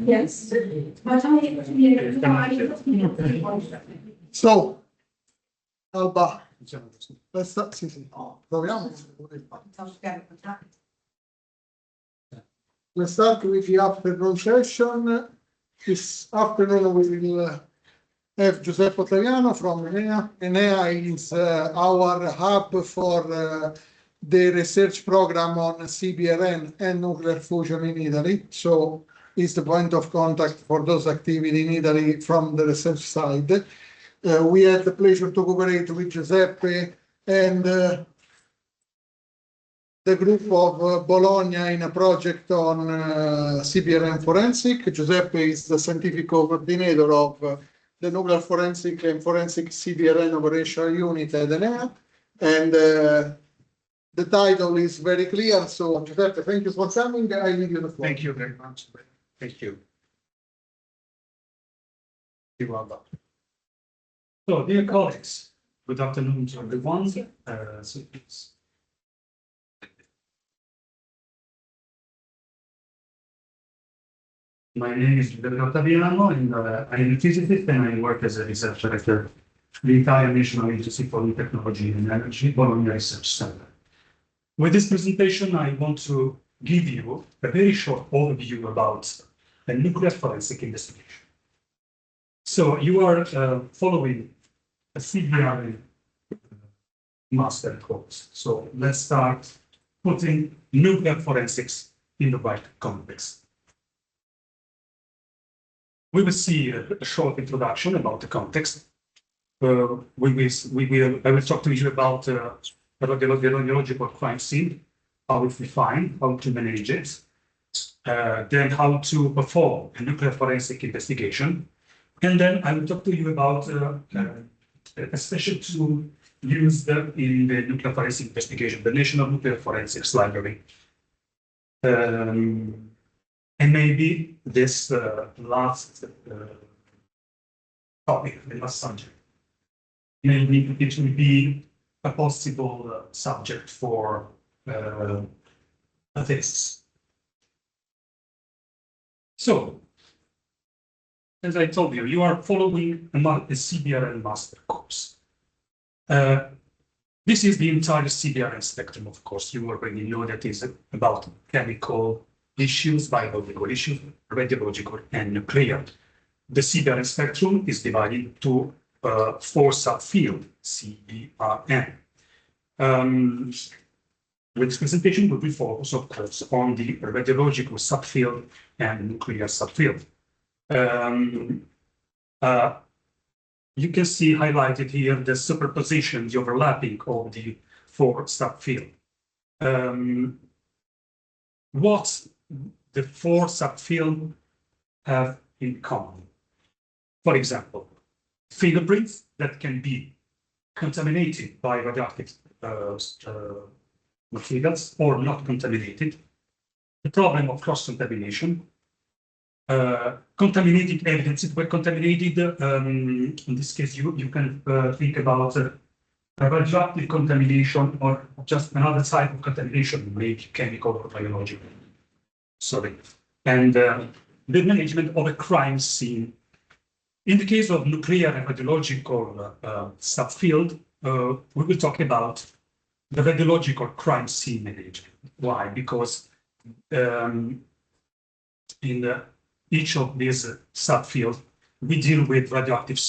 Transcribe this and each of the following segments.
Yes, but So, Alba, let's start. Sì, sì. Proviamo. Let's start with the afternoon session. This afternoon we will have Giuseppe Ottaviano from Enea. Enea is our hub for the research program on CBRN and nuclear fusion in Italy. So it's the point of contact for those activities in Italy from the research side. We had the pleasure to cooperate with Giuseppe and the group of Bologna in a project on CBRN forensic. Giuseppe is the scientific coordinator of the nuclear forensic and forensic CBRN operational unit at Enea. And the title is very clear. So Giuseppe, thank you for coming. I leave you the floor. Thank you very much. Thank you. You're welcome. So, dear colleagues, good afternoon to everyone. My name is Ottaviano, and I'm a physicist, and I work as a researcher at the Italian National Agency for New Technology and Energy, Bologna Research Center. With this presentation, I want to give you a very short overview about the nuclear forensic investigation. So you are following a CBRN master course. So let's start putting nuclear forensics in the right context. We will see a short introduction about the context. I will talk to you about the radiological crime scene, how it's defined, how to manage it, then how to perform a nuclear forensic investigation. And then I will talk to you about a special tool used in the nuclear forensic investigation, the National Nuclear Forensics Library. And maybe this last topic, the last subject, maybe it will be a possible subject for a thesis. So, as I told you, you are following a CBRN master course. This is the entire CBRN spectrum, of course. You already know that it's about chemical issues, biological issues, radiological, and nuclear. The CBRN spectrum is divided into 4 subfields, CBRN. With this presentation, we will focus, of course, on the radiological subfield and nuclear subfield. You can see highlighted here the superposition, the overlapping of the 4 subfields. What the 4 subfields have in common? For example, fingerprints that can be contaminated by radioactive materials or not contaminated, the problem of cross-contamination, contaminated evidences were contaminated. In this case, you can think about radioactive contamination or just another type of contamination, maybe chemical or biological. Sorry. And the management of a crime scene. In the case of nuclear and radiological subfield, we will talk about the radiological crime scene management. Why? Because in each of these subfields, we deal with radioactive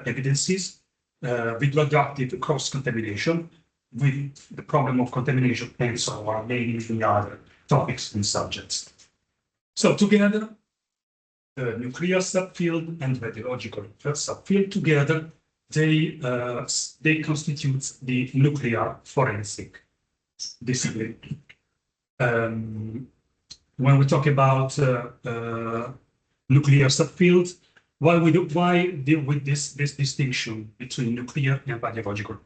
evidences, with radioactive cross-contamination, with the problem of contamination, and so on, maybe the other topics and subjects. So together, the nuclear subfield and radiological subfield together, they constitute the nuclear forensic discipline. When we talk about nuclear subfield, why deal with this distinction between nuclear and radiological?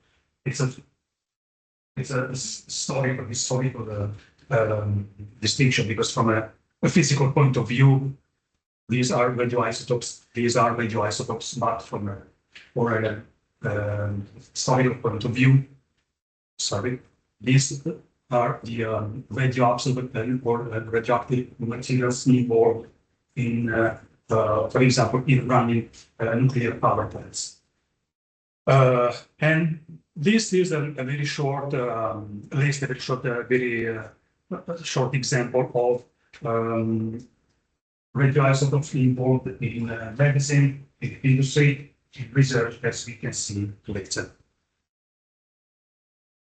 It's a historical distinction, because from a a physical point of view, these are radioisotopes. These are radioisotopes, but from a historical point of view, sorry, these are the radioactive or radioactive materials involved in, for example, in running nuclear power plants. And this is a very short list, a very short example of radioisotopes involved in medicine, in industry, in research, as we can see later.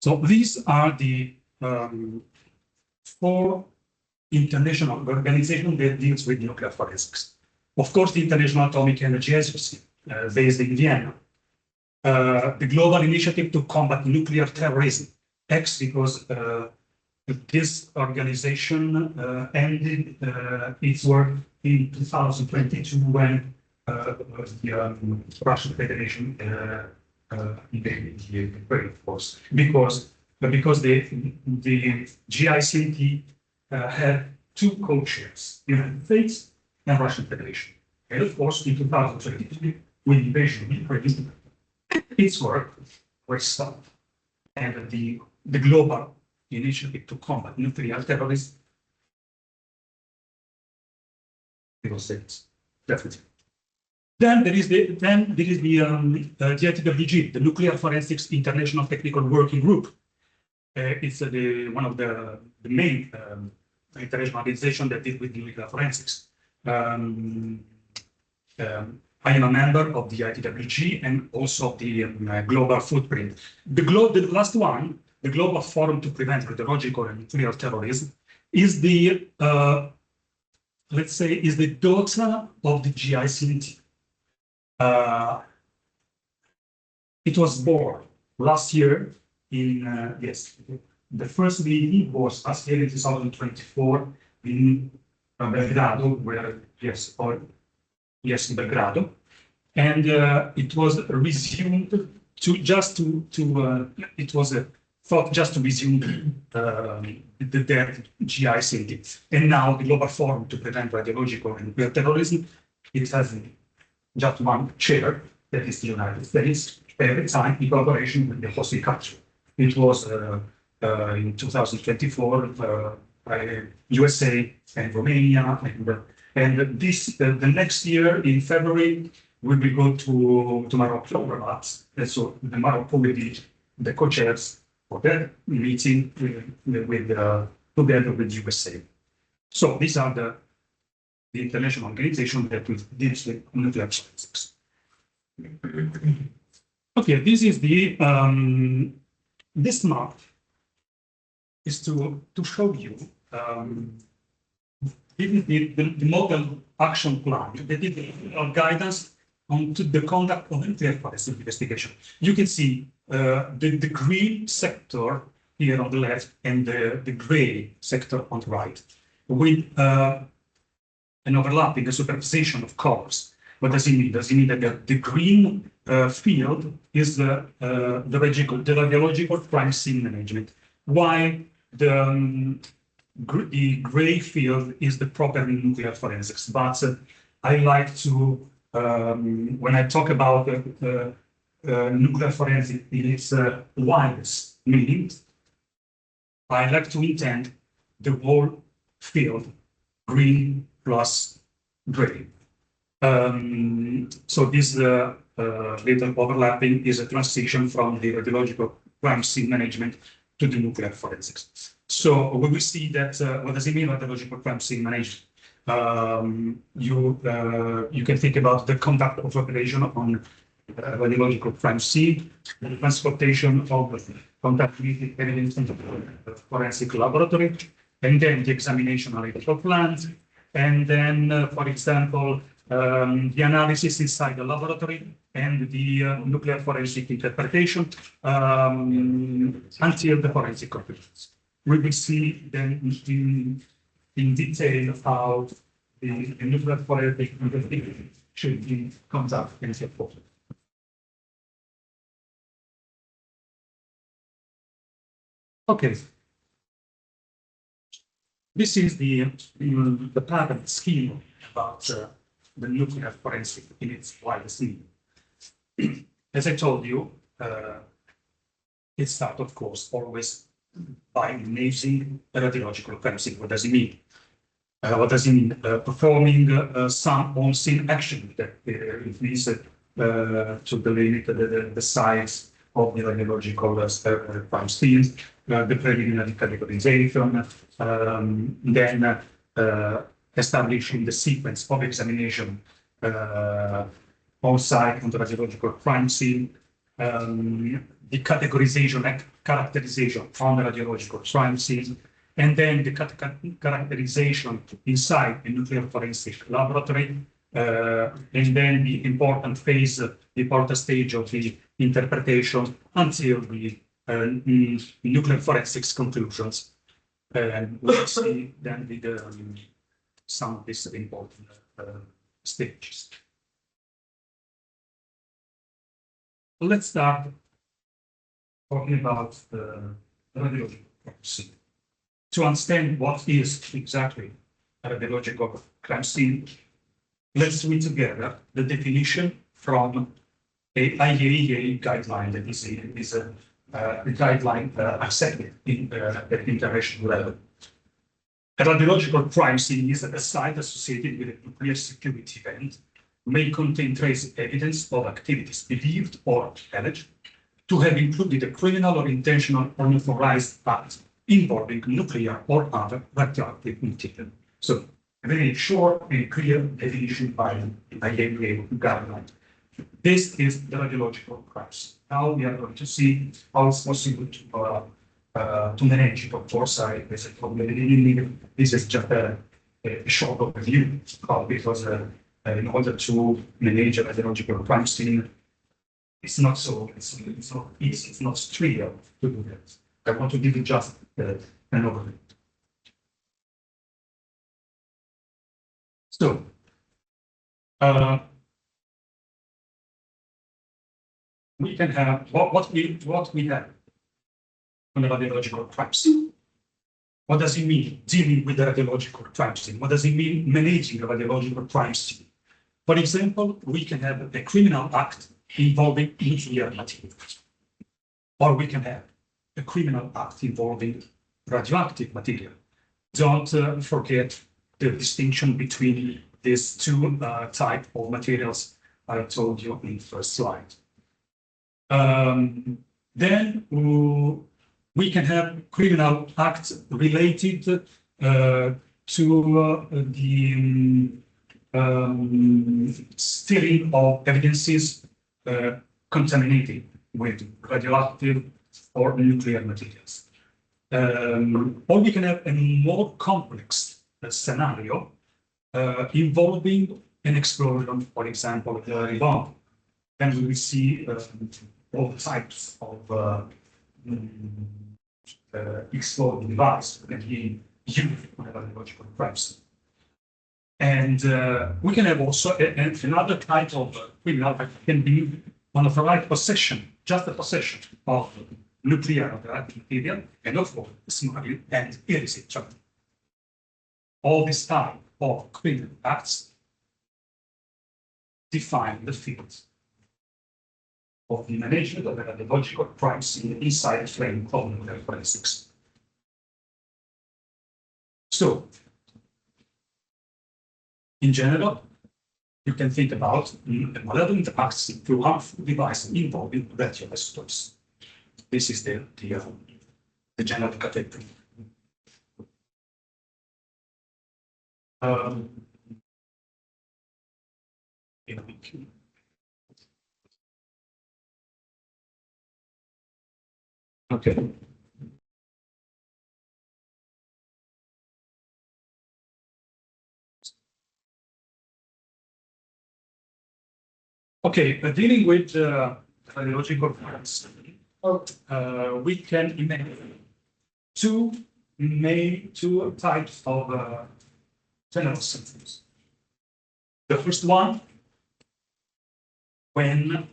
So these are the 4 international organizations that deals with nuclear forensics. Of course, the International Atomic Energy Agency, based in Vienna. The Global Initiative to Combat Nuclear Terrorism, X, because this organization ended its work in 2022 when the Russian Federation invaded the Ukraine, of course, because the GICT had 2 co-chairs, United States and Russian Federation. And of course, in 2022, with the invasion of Ukraine, its work was stopped, and the global initiative to combat nuclear terrorism was definitely. Then there is the ITWG, the Nuclear Forensics International Technical Working Group. It's one of the main international organizations that deal with nuclear forensics. I am a member of the ITWG and also the Global Footprint. The last one, the Global Forum to Prevent Radiological and Nuclear Terrorism, is the let's say, is the daughter of the GICT. It was born last year in, the first meeting was last year in 2024 in Belgrado, where, in Belgrado. And it was resumed it was thought just to resume the dead GICT. And now the Global Forum to Prevent Radiological and Nuclear Terrorism, it has just one chair, that is the United States, every time in collaboration with the hosting country. It was in 2024 by USA and Romania, and this the next year in February we will go to Morocco, Rabat. And so the Morocco will be the co-chairs for that meeting together with USA. So these are the international organization that will deal with nuclear forensics. Okay, this is the this map is to show you the model action plan, the guidance on to the conduct of nuclear forensic investigation. You can see the green sector here on the left and the gray sector on the right, with an overlapping, a superposition of colors. What does it mean? Does it mean that the green field is the radiological crime scene management, while the gray field is the proper nuclear forensics? But I like to, when I talk about nuclear forensics in its widest meaning, I like to intend the whole field, green plus gray. So this little overlapping is a transition from the radiological crime scene management to the nuclear forensics. So we will see that, what does it mean, radiological crime scene management? You can think about the conduct of operation on radiological crime scene, the transportation of contaminated evidence into the forensic laboratory, and then the examination of electrical plants, and then, for example, the analysis inside the laboratory and the nuclear forensic interpretation until the forensic conclusions. We will see then in detail how the nuclear forensic investigation should be conducted and so forth. Okay. This is the pattern scheme about the nuclear forensic in its widest meaning. As I told you, it starts, of course, always by imaging radiological forensic. What does it mean? What does it mean? Performing some on-scene action that it means to delimit the size of the radiological crime scenes, the preliminary categorization, then establishing the sequence of examination on site on the radiological crime scene, the categorization and characterization on the radiological crime scene, and then the characterization inside the nuclear forensic laboratory, and then the important phase, the important stage of the interpretation until the nuclear forensics conclusions. And we'll see then with some of these important stages. Let's start talking about the radiological crime scene. To understand what is exactly a radiological crime scene, let's read together the definition from a IAEA guideline that is a guideline accepted at international level. A radiological crime scene is a site associated with a nuclear security event, may contain trace evidence of activities believed or alleged to have included a criminal or intentional unauthorized act involving nuclear or other radioactive material. So, a very short and clear definition by IAEA guideline. This is the radiological crime scene. Now we are going to see how it's possible to manage it. Of course, this is just a short overview because in order to manage a radiological crime scene, it's not so easy, it's not trivial to do that. I want to give you just an overview. So, we can have what we have on the radiological crime scene. What does it mean dealing with the radiological crime scene? What does it mean managing the radiological crime scene? For example, we can have a criminal act involving nuclear materials, or we can have a criminal act involving radioactive material. Don't forget the distinction between these two types of materials I told you in the first slide. Then we can have criminal acts related to the stealing of evidences contaminated with radioactive or nuclear materials. Or we can have a more complex scenario involving an explosion, for example, a bomb. Then we will see all types of exploding device that can be used in radiological crimes. And we can have also another type of criminal act can be unauthorized possession, just the possession of nuclear radioactive material, and of course, smuggling and illicit trade. All this type of criminal acts define the field of the management of the radiological crime scene inside the frame of nuclear forensics. So, in general, you can think about malevolent acts through harmful devices involving radioisotopes. This is the general category. Okay. Okay, dealing with radiological crimes, we can imagine two types of general symptoms. The first one, when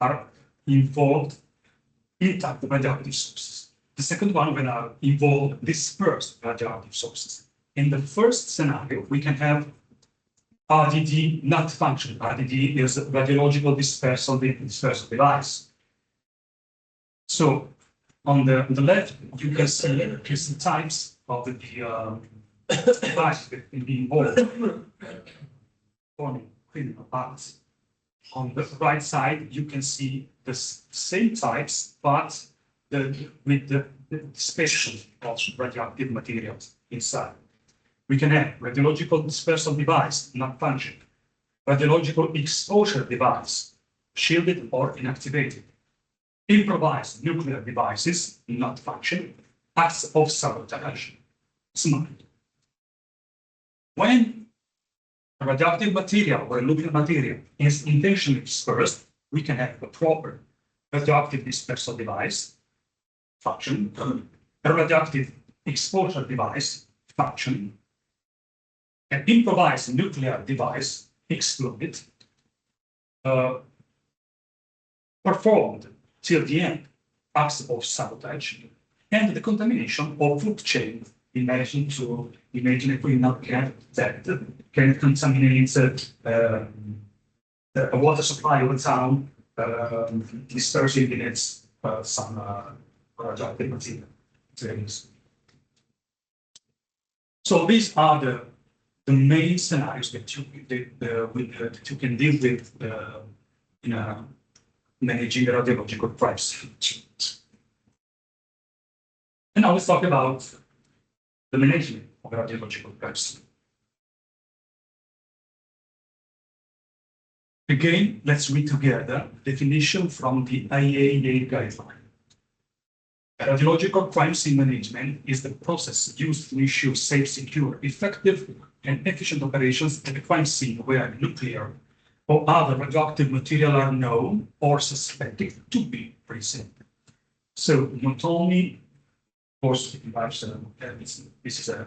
are involved intact radioactive sources. The second one will involve dispersed radioactive sources. In the first scenario, we can have RDD not function. RDD is a radiological dispersal device. So on the left, you can see the types of the devices that can be involved forming criminal parts. On the right side, you can see the same types, but with the dispersion of radioactive materials inside. We can have radiological dispersal device, not functioning, radiological exposure device, shielded or inactivated, improvised nuclear devices, not functioning, acts of sabotage, SMART. When a radioactive material or a nuclear material is intentionally dispersed, we can have a proper radioactive dispersal device, function, a radioactive exposure device, function, an improvised nuclear device, excluded, performed till the end, acts of sabotage, and the contamination of food chain. Imagine a criminal cat that can contaminate a water supply of a town, dispersing in its some radioactive materials. So these are the main scenarios that you can deal with in managing the radiological crisis. And now let's talk about the management of radiological crisis. Again, let's read together definition from the IAEA guideline. Radiological crime scene management is the process used to ensure safe, secure, effective, and efficient operations at a crime scene where nuclear or other radioactive material are known or suspected to be present. So not only, of course, this is a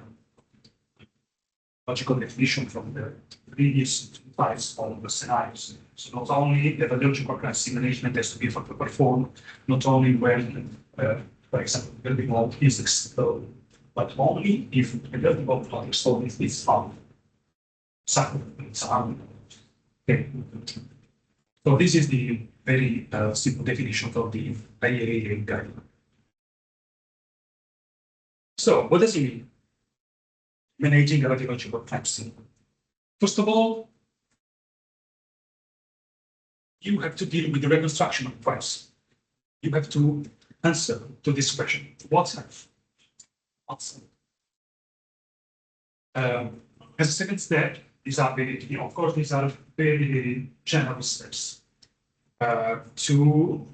logical definition from the previous types of the scenarios. So not only the radiological crime scene management has to be performed, not only when, for example, building of is exploded, but only if the building of not exploded is found. Okay. So this is the very simple definition of the IAEA guideline. So what does it mean? Managing a radiological crime scene. First of all, you have to deal with the reconstruction of crimes. You have to answer to this question: what's safe? What's safe? As a second step, these are very, of course, these are very general steps to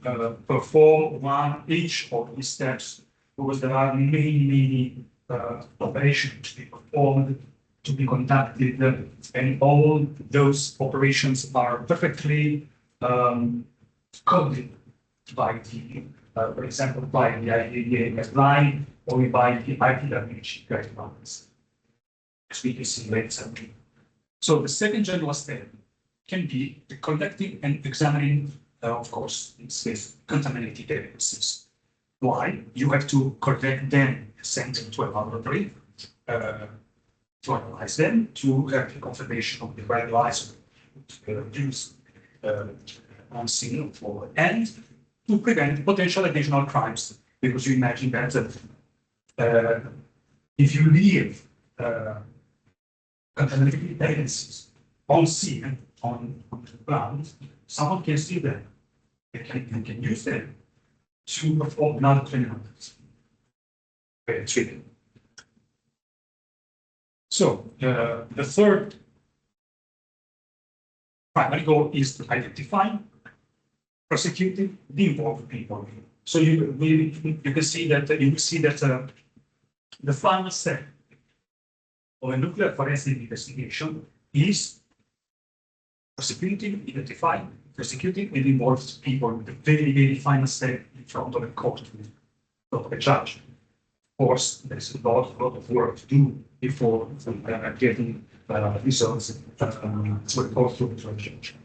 perform each of these steps, because there are many operations to be performed, to be conducted, and all those operations are perfectly coded by the, for example, by the IAEA guideline or by the IPWG guidelines, as we can see later. So the second general step can be collecting and examining, of course, these contaminated evidences. Why? You have to collect them, send them to a laboratory, to analyze them, to have the confirmation of the radioisotope used on scene for, and to prevent potential additional crimes. Because you imagine that if you leave contaminated evidences on scene, on the ground, someone can see them. They can use them to perform another criminal treatment. So the third primary goal is to identify, prosecuting the involved people. So you can see that the final step of a nuclear forensic investigation is prosecuting, identifying, prosecuting, and involved people. The very final step in front of a court, in front of a judge. Of course, there's a lot of work to do before getting results to a court to a judge.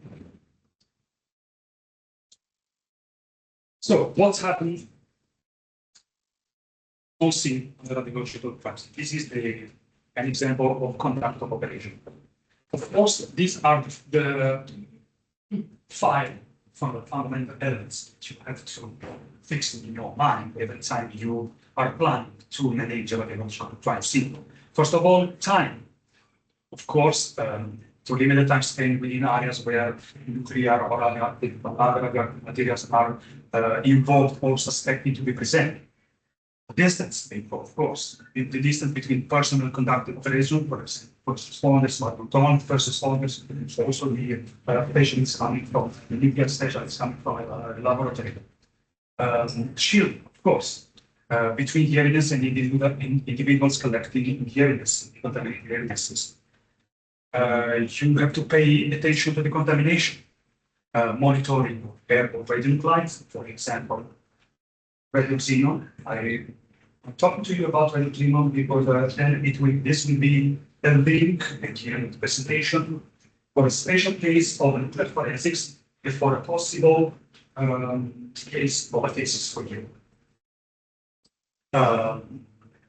So what's happened on-scene radiological crimes. This is an example of conduct of operation. Of course, these are the five fundamental elements that you have to fix in your mind every time you are planning to manage a radiological crime scene. First of all, time. Of course, to limit the time spent within areas where nuclear or other materials are involved or suspected to be present. Distance, of course, the distance between personal conducted operation, for example, first responders, first responders, also the patients coming from the nuclear specialists coming from a laboratory. Shield, of course, between the evidence and individuals collecting the evidence, contaminated evidences. You have to pay attention to the contamination, monitoring of air or radionuclides, for example, radioxenon. I'm talking to you about radioxenon because then this will be a link at the end of the presentation for a special case of nuclear forensics for a possible case of a thesis for you.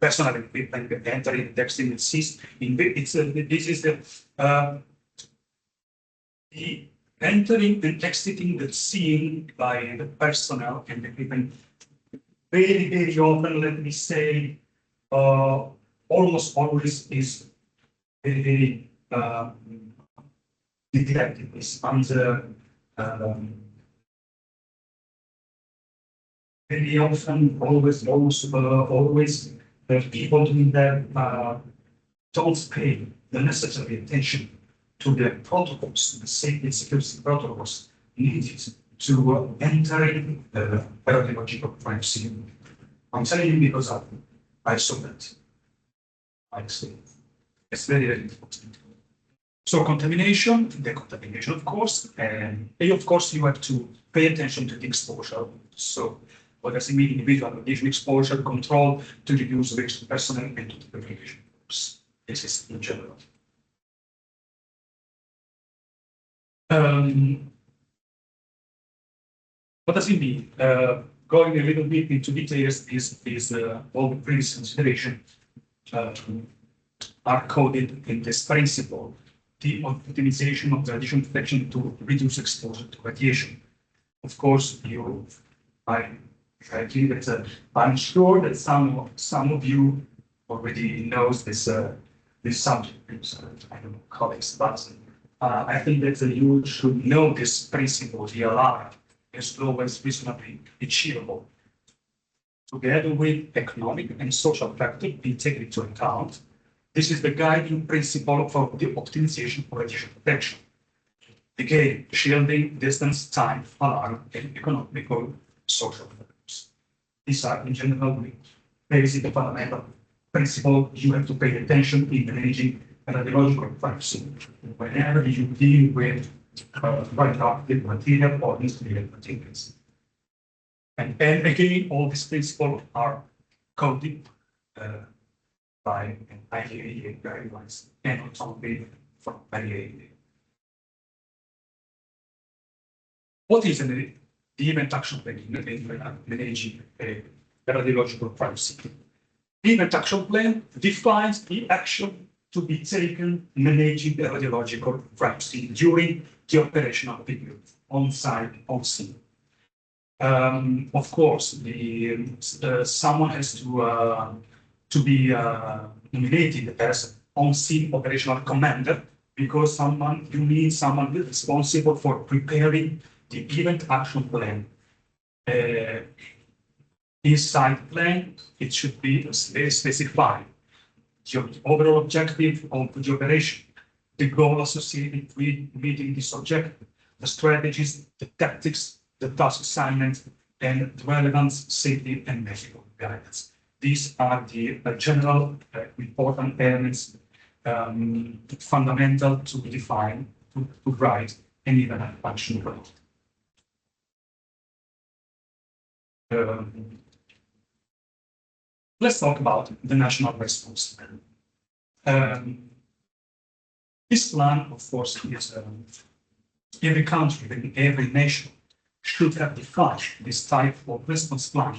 Personal equipment entering, texting, and assist. This is the entering and exiting the scene by the personnel and equipment. Very, very often, let me say, almost always is very, very neglected. It's under very often, always, the people doing that don't pay the necessary attention to the protocols, the safety and security protocols needed to entering the radiological crime scene. I'm telling you because I saw that. I see. It's very, very important. So contamination, decontamination, of course, and of course you have to pay attention to the exposure. So what does it mean? Individual radiation exposure control to reduce risk to personnel and to the population. This is in general. What does it mean? Going a little bit into details is all the previous consideration are coded in this principle, the optimization of radiation protection to reduce exposure to radiation. Of course, I agree that I'm sure that some of you already knows this subject. I don't know colleagues, but I think that you should know this principle, the alarm, as low as reasonably achievable. Together with economic and social factors being taken into account, this is the guiding principle for the optimization of radiation protection. Again, shielding, distance, time, alarm, and economical social factors. These are, in general, basic fundamental principles you have to pay attention in managing radiological crime scene whenever you deal with radioactive material or nuclear materials. And again, all these principles are coded by IAEA guidelines and autonomy from IAEA. What is the event action plan in managing a radiological crime scene? The event action plan defines the action to be taken managing the radiological crime scene during the operational period, on-site, on-scene. Of course, someone has to be nominated as on-scene operational commander because you need someone responsible for preparing the event action plan. Inside the plan, it should be very specified. The overall objective of the operation, the goal associated with meeting this objective, the strategies, the tactics, the task assignments, and the relevant safety and medical guidance. These are the general important elements fundamental to define, to write an event action plan. Let's talk about the national response plan. This plan, of course, is every country and every nation should have defined this type of response plan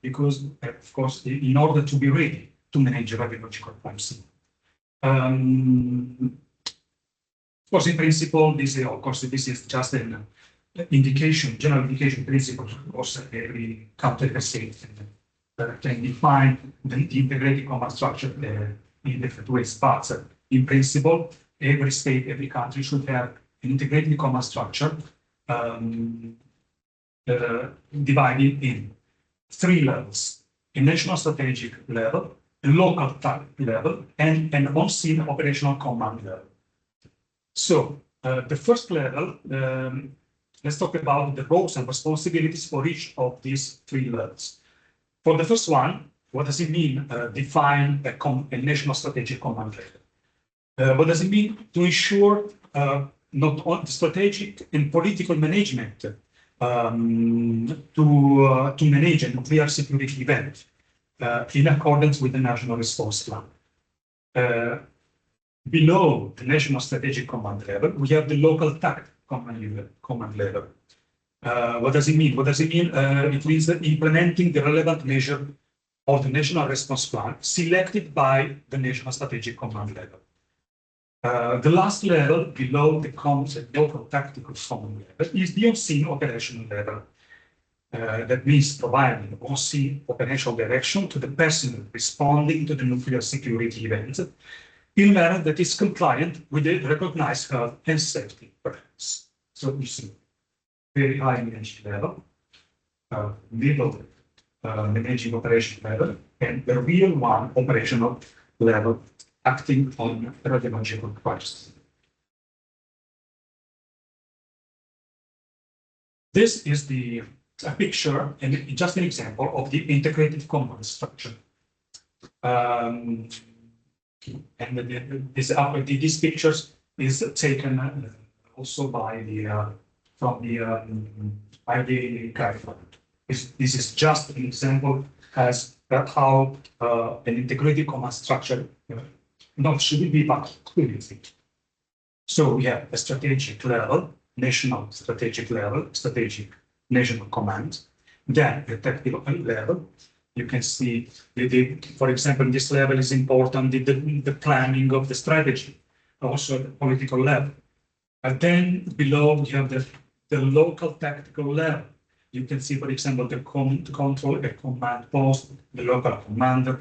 because, of course, in order to be ready to manage a radiological crime scene. Of course, in principle, this is just an indication, general indication principle. Of course, every country has state can define the integrated command structure in different ways. But in principle, every state, every country should have an integrated command structure divided in 3 levels: a national strategic level, a local tactical level, and an on-scene operational command level. So the first level, let's talk about the roles and responsibilities for each of these 3 levels. For the first one, what does it mean define a national strategic command level? What does it mean to ensure not only the strategic and political management to manage a nuclear security event in accordance with the national response plan? Below the national strategic command level, we have the local tactical command level. What does it mean? What does it mean? It means that implementing the relevant measure of the national response plan selected by the national strategic command level. The last level below the local tactical command level is the on-scene operational level. That means providing on-scene operational direction to the personnel responding to the nuclear security event in a manner that is compliant with the recognized health and safety plans. So you see, very high managing level, middle managing operation level, and the real one operational level acting on radiological crisis. This is a picture and just an example of the integrated command structure. And these pictures is taken also by the from the guideline. This is just an example as how an integrated command structure not should be, but could be. So we have a strategic level, national strategic level, strategic national command. Then the tactical level. You can see, for example, this level is important, the planning of the strategy, also the political level. And then below we have the local tactical level. You can see, for example, the control, a command post, the local commander.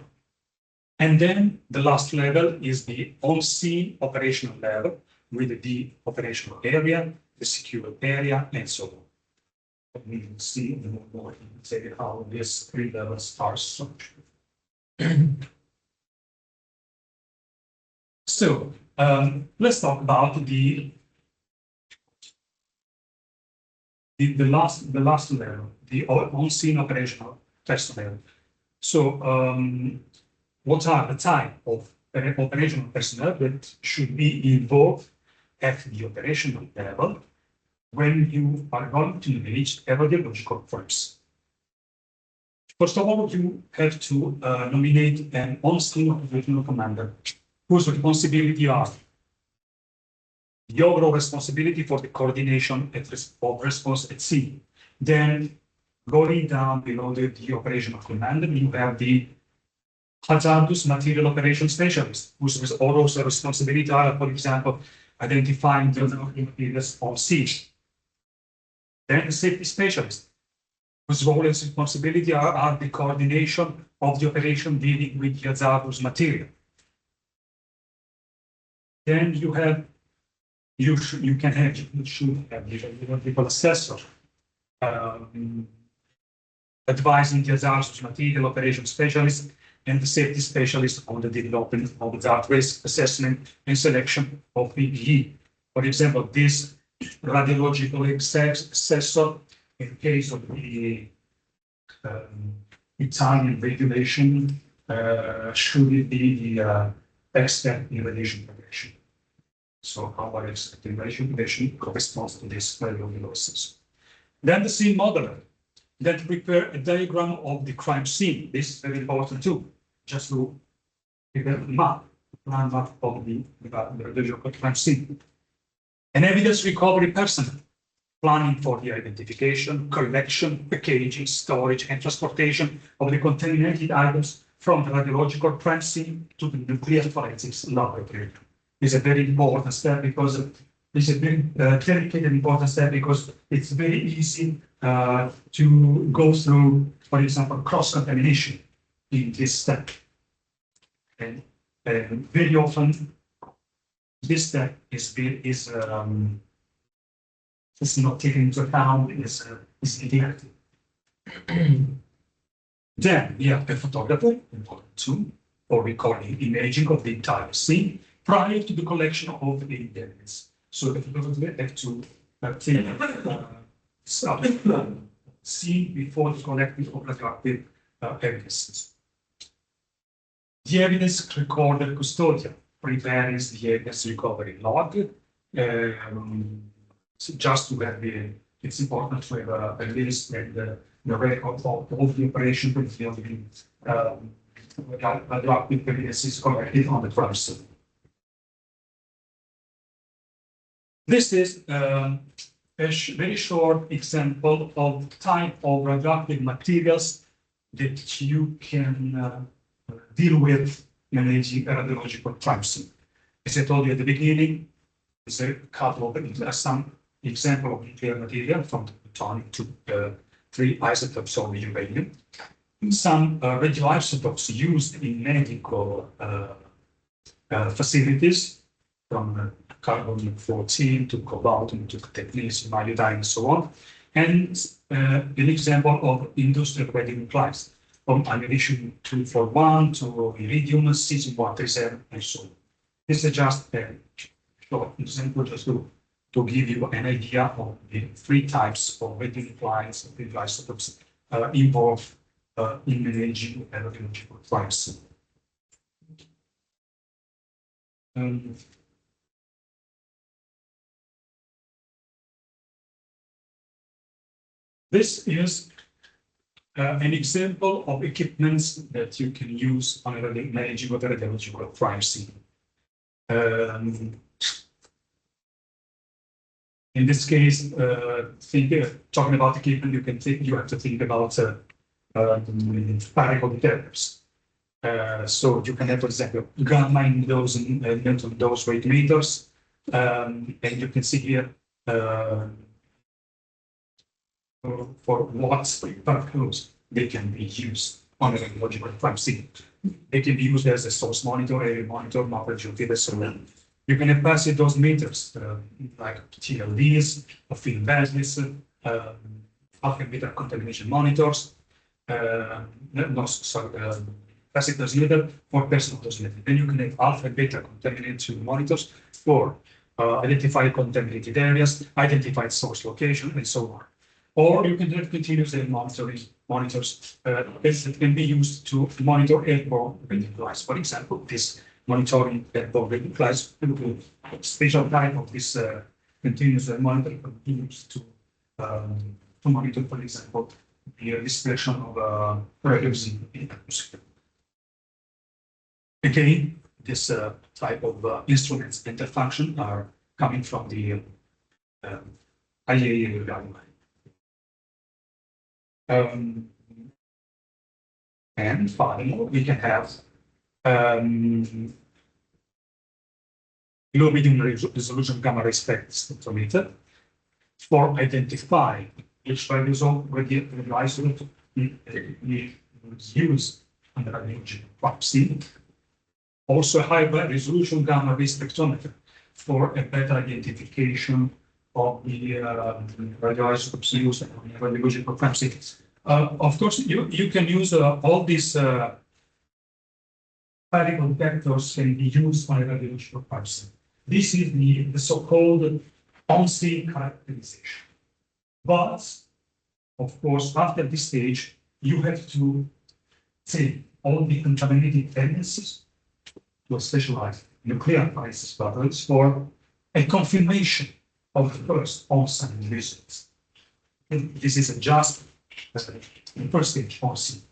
And then the last level is the on-scene operational level with the operational area, the secure area, and so on. We can see more say how these 3 levels are structured. So let's talk about the last level, the on-scene operational personnel. So what are the type of operational personnel that should be involved at the operational level when you are going to manage a radiological crisis? First of all, you have to nominate an on-scene operational commander whose responsibility are the overall responsibility for the coordination of response at sea. Then going down below the operational commander, you have the hazardous material operation specialist, whose also responsibility are, for example, identifying the materials on sea. Then the safety specialist, whose role and responsibility are the coordination of the operation dealing with the hazardous material. Then you should have the medical assessor advising the hazardous material operation specialist and the safety specialist on the development of hazard risk assessment and selection of PPE. For example, this radiological assessor, in case of the Italian regulation, should it be the expert in radiation prevention. So our expert in radiation prevention corresponds to this radiological assessor. Then the scene modeler, that prepare a diagram of the crime scene. This is very important too, just to prepare a map of the crime scene. An evidence recovery person planning for the identification, collection, packaging, storage, and transportation of the contaminated items from the radiological crime scene to the nuclear forensics laboratory. It's a very important step because it's a very delicate and important step because it's very easy to go through, for example, cross-contamination in this step. And very often, this step is not taken into account, is neglected. Then we have a photographer, important too, for recording imaging of the entire scene prior to the collection of the evidence. So the photographer have to take scene before the collecting of radioactive evidences. The evidence recorder custodian prepares the evidence recovery log. So just to have it's important to have a list and the record of the operation with the radioactive evidence is collected on the crime scene. This is a very short example of the type of radioactive materials that you can deal with managing a radiological crime scene. As I told you at the beginning, there's a couple of some example of nuclear material from the plutonium to 3 isotopes of uranium. Some radioisotopes used in medical facilities, from carbon-14 to cobalt to technetium, iodine, and so on. And an example of industrial radionuclides, from ammunition-241 to iridium, cesium-137, and so on. This is just a short example just to give you an idea of the 3 types of radionuclides and radioisotopes involved in managing a radiological crisis. This is an example of equipments that you can use on managing a radiological crime scene. In this case, talking about equipment, you have to think about particle detectors. So you can have, for example, gamma in those rate meters, and you can see here for what particles they can be used on a radiological crime scene. They can be used as a source monitor, area monitor, Doppler feeder, so on. You can have passive dose meters like TLDs, or film bases, alpha and beta contamination monitors, passive dose meter for personal dose meter. Then you can have alpha and beta contamination monitors for identified contaminated areas, identified source location, and so on. Or you can have continuous monitors that can be used to monitor airborne radionuclides. For example, this monitoring airborne radionuclides include a special type of this continuous monitor can be used to monitor, for example, the dispersion of radioactivity in the atmosphere. Again, this type of instruments and their function are coming from the IAEA guideline. And finally, we can have low medium resolution gamma ray spectrometer for identifying which radioisotope is used on the radiological crime scene. Also, a high resolution gamma ray spectrometer for a better identification of the radioisotopes used on the radiological crime scene. Of course, you can use all these particle detectors can be used on a radiological crime scene. This is the so-called on-scene characterization. But, of course, after this stage, you have to take all the contaminated evidences to a specialized nuclear forensics laboratories for a confirmation of the first on-site results. This is just the first stage on-scene.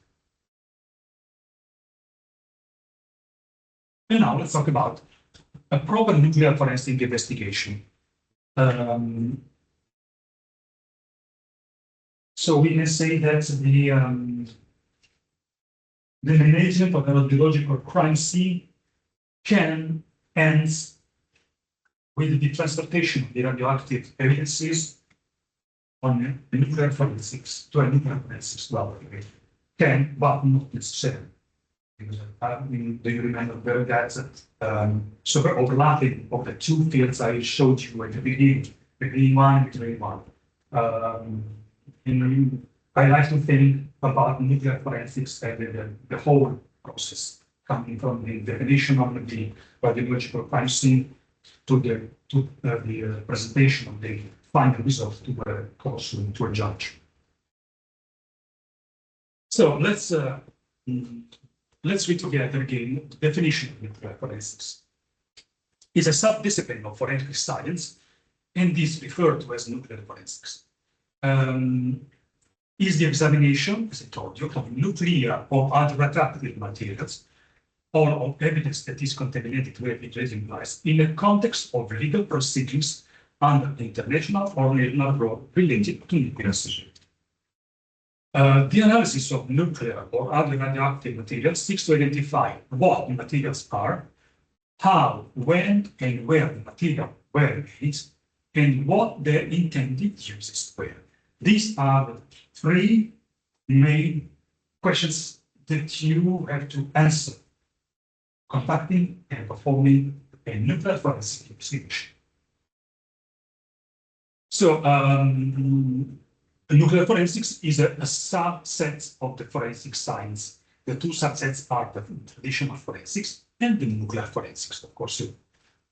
And now let's talk about a proper nuclear forensic investigation. So we can say that the management of a radiological crime scene can end with the transportation of the radioactive evidences on a nuclear forensics to a nuclear forensics laboratory. Can, but not necessarily. Because, do you remember that sort of overlapping of the two fields I showed you at the beginning one and between one. I like to think about nuclear forensics and the whole process coming from the definition of the radiological crime scene to the presentation of the final result to a court, to a judge. So let's read together again the definition of nuclear forensics. It's a subdiscipline of forensic science, and is referred to as nuclear forensics. Is the examination, as I told you, of nuclear or other radioactive materials or of evidence that is contaminated with radioactive in the context of legal proceedings under the international or national law related to nuclear security. The analysis of nuclear or other radioactive materials seeks to identify what the materials are, how, when, and where the material were made, and what their intended uses were. These are the three main questions that you have to answer conducting and performing a nuclear forensic investigation. So, nuclear forensics is a subset of the forensic science. The two subsets are the traditional forensics and the nuclear forensics. Of course, you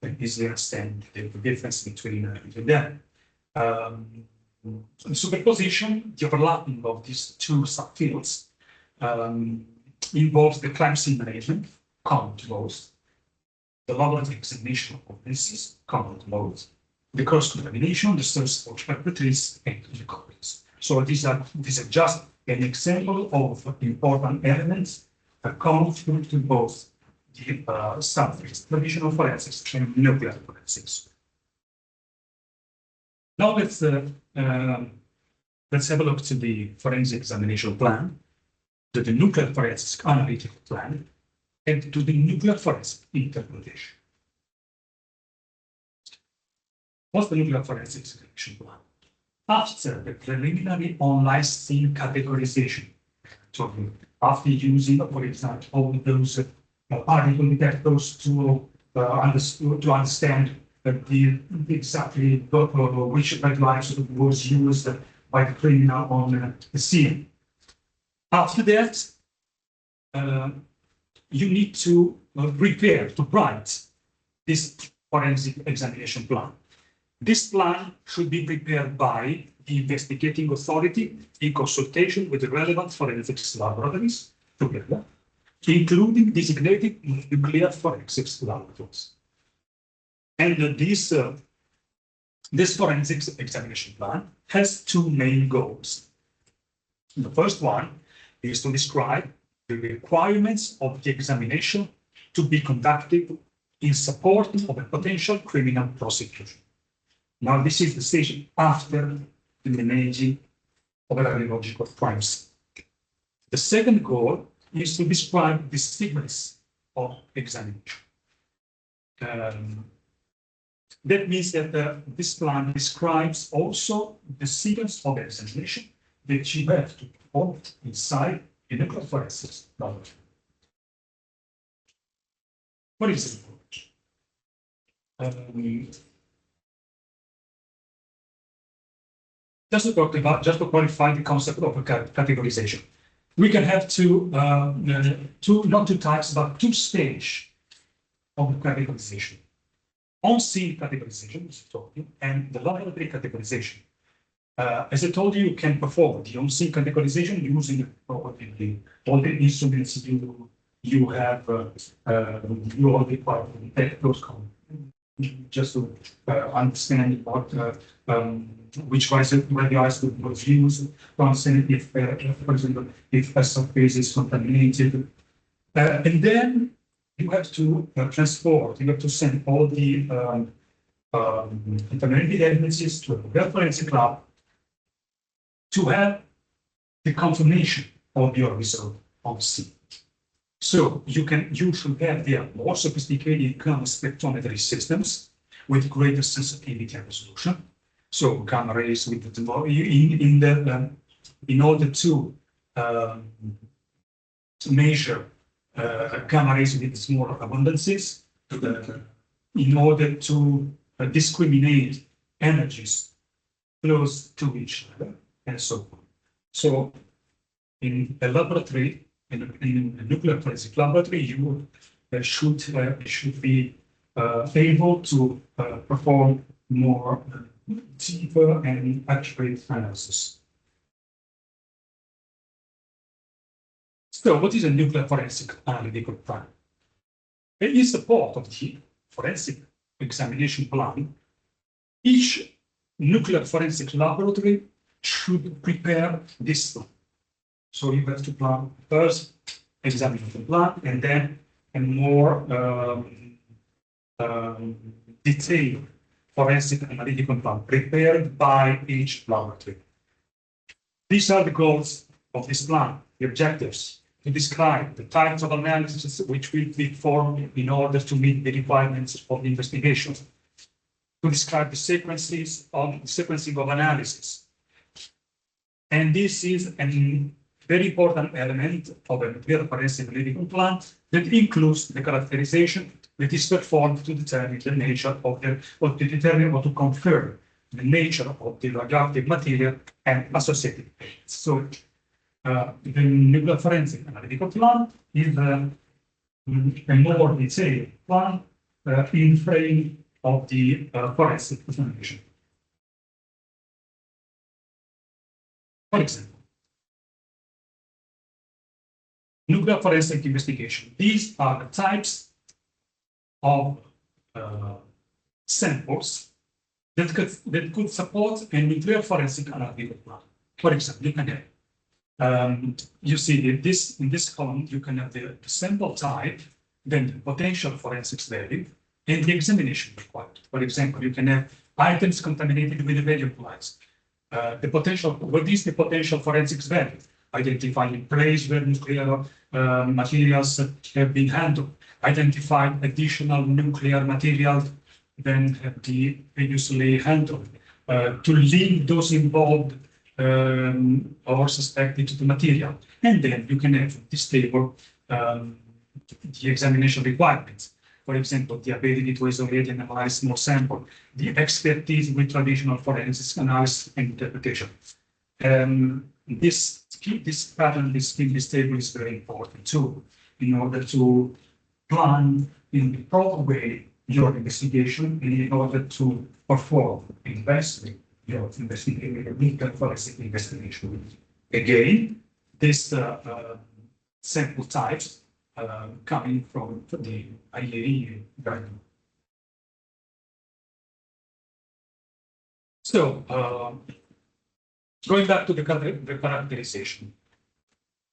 can easily understand the difference between them. Superposition, the overlapping of these two subfields, involves the crime scene management, common to both, the laboratory examination of witnesses, common to both, the cross-contamination, the search for perpetrators, and the culprits. So these are just an example of important elements common to both the subfields, traditional forensics and nuclear forensics. Now let's have a look to the forensic examination plan, to the nuclear forensic analytical plan, and to the nuclear forensic interpretation. What's the nuclear forensic examination plan? After the preliminary online scene categorization, after using, for example, all those particle detectors to understand exactly which radioisotope was used by the criminal on the scene. After that, you need to prepare, to write this forensic examination plan. This plan should be prepared by the investigating authority in consultation with the relevant forensics laboratories together, including designated nuclear forensics laboratories. And this forensics examination plan has two main goals. The first one is to describe the requirements of the examination to be conducted in support of a potential criminal prosecution. Now, this is the stage after the managing of a radiological crimes. The second goal is to describe the sequence of examination. That means that this plan describes also the sequence of examination that you have to perform inside a nuclear forensics laboratory. What is the approach? Just to qualify the concept of categorization, we can have not two types, but two stages of categorization. On-scene categorization, as I told you, and the laboratory categorization. As I told you, you can perform the on-scene categorization using all the instruments you have, you all require to detect those comments. Just to understand what which radioisotope was used, to understand if, for example, if a surface is contaminated, and then you have to transport. You have to send all the contaminated evidences to a nuclear forensic lab to have the confirmation of your result on C. So you should have there more sophisticated gamma spectrometry systems with greater sensitivity and resolution. So gamma rays with the in order to measure gamma rays with smaller abundances, in order to discriminate energies close to each other, and so on. So in a laboratory, in a nuclear forensic laboratory, you should be able to perform more deeper and accurate analysis. So what is a nuclear forensic analytical plan? In support of the forensic examination plan, each nuclear forensic laboratory should prepare this plan. So you have to plan first examination plan, and then a more detailed forensic analytical plan prepared by each laboratory. These are the goals of this plan, the objectives, to describe the types of analysis which will be formed in order to meet the requirements of the investigation, to describe the sequencing of analysis. And this is a very important element of a nuclear forensic analytical plan that includes the characterization that is performed to determine the nature of determine or to confirm the nature of the radioactive material and associated elements. So the nuclear forensic analytical plan is a more detailed plan in frame of the forensic examination. For example, nuclear forensic investigation. These are the types of samples that could support a nuclear forensic analytical plan. For example, you can have, you see in this column, you can have the sample type, then the potential forensics value, and the examination required. For example, you can have items contaminated with radionuclides. What is the potential forensics value? Identifying place where nuclear materials have been handled, identified additional nuclear material than have been previously handled, to link those involved or suspected to the material. And then you can have this table, the examination requirements. For example, the ability to isolate and analyze small sample, the expertise with traditional forensics analysis and interpretation. This pattern, this table is very important too, in order to plan in the proper way your investigation and in order to perform your nuclear forensic investigation. Again, this sample types coming from the IAEA guideline. So, going back to the characterization.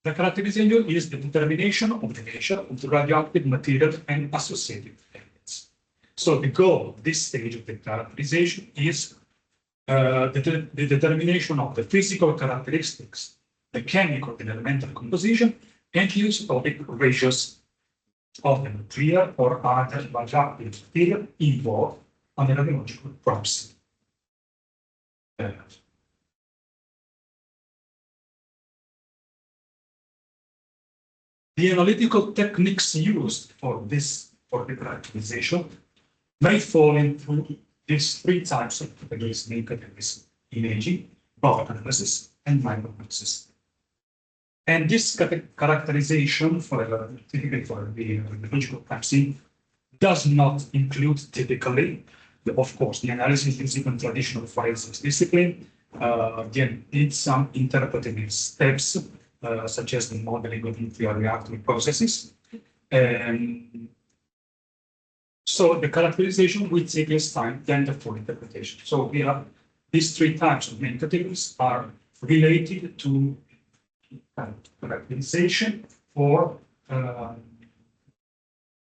The characterization is the determination of the nature of the radioactive material and associated elements. So the goal of this stage of the characterization is the determination of the physical characteristics, the chemical and elemental composition, and isotopic ratios of the nuclear or other radioactive material involved on the radiological process. The analytical techniques used for the characterization may fall into these three types of main categories: imaging, bulk analysis, and microanalysis. And this characterization typically for the radiological vaccine does not include typically, of course, the analysis using traditional forensics discipline. Again, it's some interpretive steps, such as the modeling of nuclear reactor processes. So the characterization will take less time than the full interpretation. So we have these three types of main categories are related to characterization for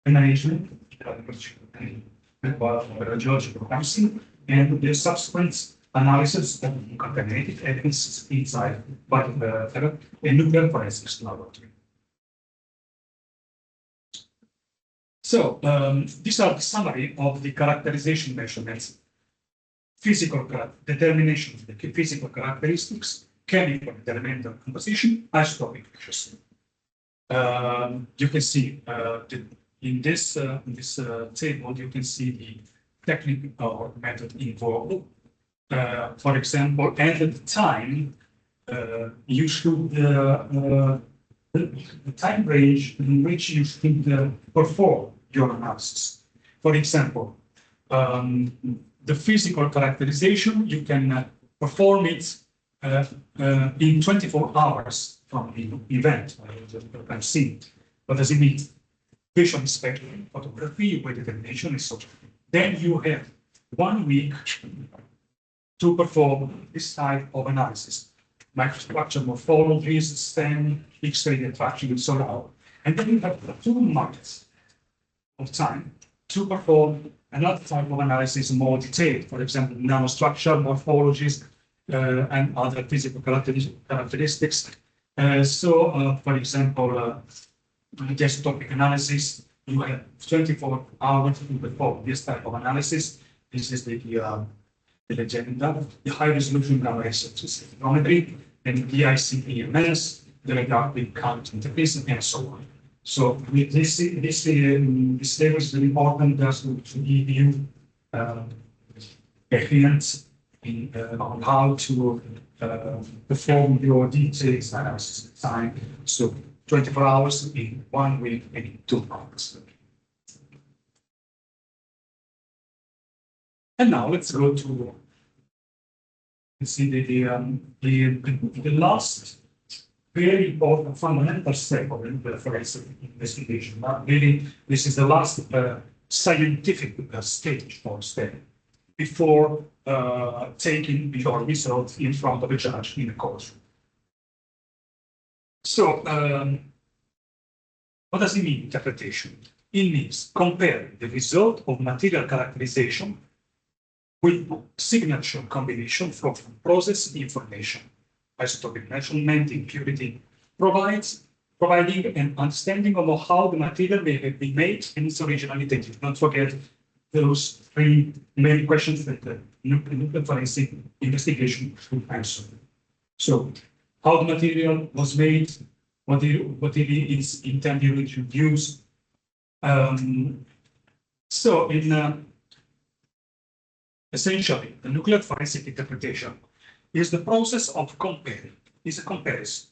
management, radiological vaccine, and the subsequent analysis of contaminated evidence inside a nuclear forensics laboratory. So these are the summary of the characterization measurements, physical determination of the physical characteristics, chemical and elemental composition, isotopic features. You can see in this table, you can see the technique or method involved. For example, at the time, you should the time range in which you should perform your analysis. For example, the physical characterization, you can perform it in 24 hours from the event I'm seeing. What does it mean? Visual inspection, photography, weight determination, and so on. Then you have 1 week to perform this type of analysis. Microstructure morphologies, STEM, X-ray diffraction, and so on. And then you have 2 months of time to perform another type of analysis more detailed, for example, nanostructure, morphologies, and other physical characteristics. For example, isotopic analysis, you have 24 hours to perform this type of analysis. This is the agenda, the high resolution gamma ray spectrometry, and the ICP-MS, the radioactive count interface, and so on. So with this table is very important just to give you a hint on how to perform your detailed analysis time. So 24 hours in 1 week and in 2 months. And now let's go to see the last very important fundamental step of the forensic investigation. But really, this is the last scientific stage or step before taking your results in front of a judge in a courtroom. So, what does it mean, interpretation? It means comparing the result of material characterization with signature combination from process information, isotopic measurement, impurity, providing an understanding of how the material may have been made and its original identity. Don't forget those 3 main questions that the nuclear forensic investigation should answer. So, how the material was made, what it is intended to use. Essentially, the nuclear forensic interpretation is the process of comparing, is a comparison,